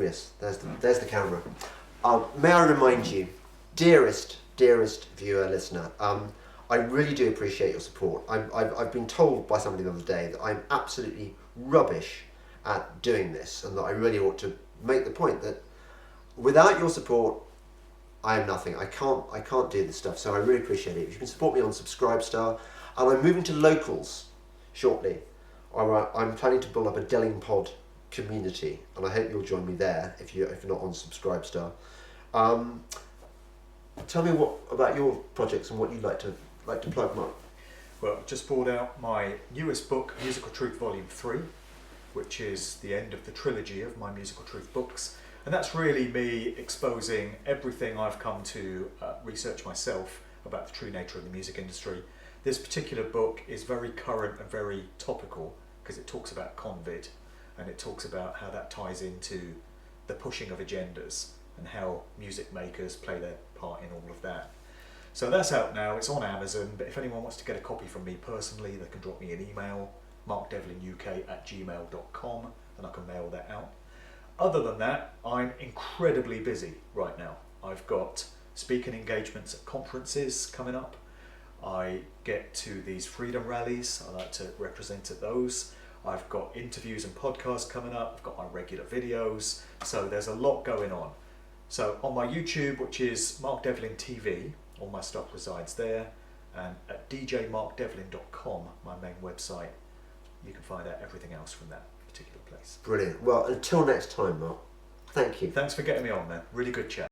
yes, there's the camera. May I remind you, dearest viewer, listener, I really do appreciate your support. I've been told by somebody the other day that I'm absolutely rubbish at doing this, and that I really ought to make the point that without your support, I am nothing. I can't do this stuff. So I really appreciate it. If you can support me on Subscribestar, and I'm moving to locals shortly. I'm planning to build up a Delingpod community, and I hope you'll join me there if you're not on Subscribestar. Tell me what about your projects and what you'd like to plug, Mark. Well, I've just brought out my newest book, Musical Truth Volume 3, which is the end of the trilogy of my Musical Truth books. And that's really me exposing everything I've come to research myself about the true nature of the music industry. This particular book is very current and very topical because it talks about Convid, and it talks about how that ties into the pushing of agendas and how music makers play their part in all of that. So that's out now, it's on Amazon, but if anyone wants to get a copy from me personally, they can drop me an email, markdevlinuk@gmail.com, and I can mail that out. Other than that, I'm incredibly busy right now. I've got speaking engagements at conferences coming up. I get to these freedom rallies, I like to represent at those. I've got interviews and podcasts coming up, I've got my regular videos, so there's a lot going on. So on my YouTube, which is Mark Devlin TV, all my stuff resides there, and at djmarkdevlin.com, my main website, you can find out everything else from that particular place. Brilliant. Well, until next time, Mark. Thank you. Thanks for getting me on, man. Really good chat.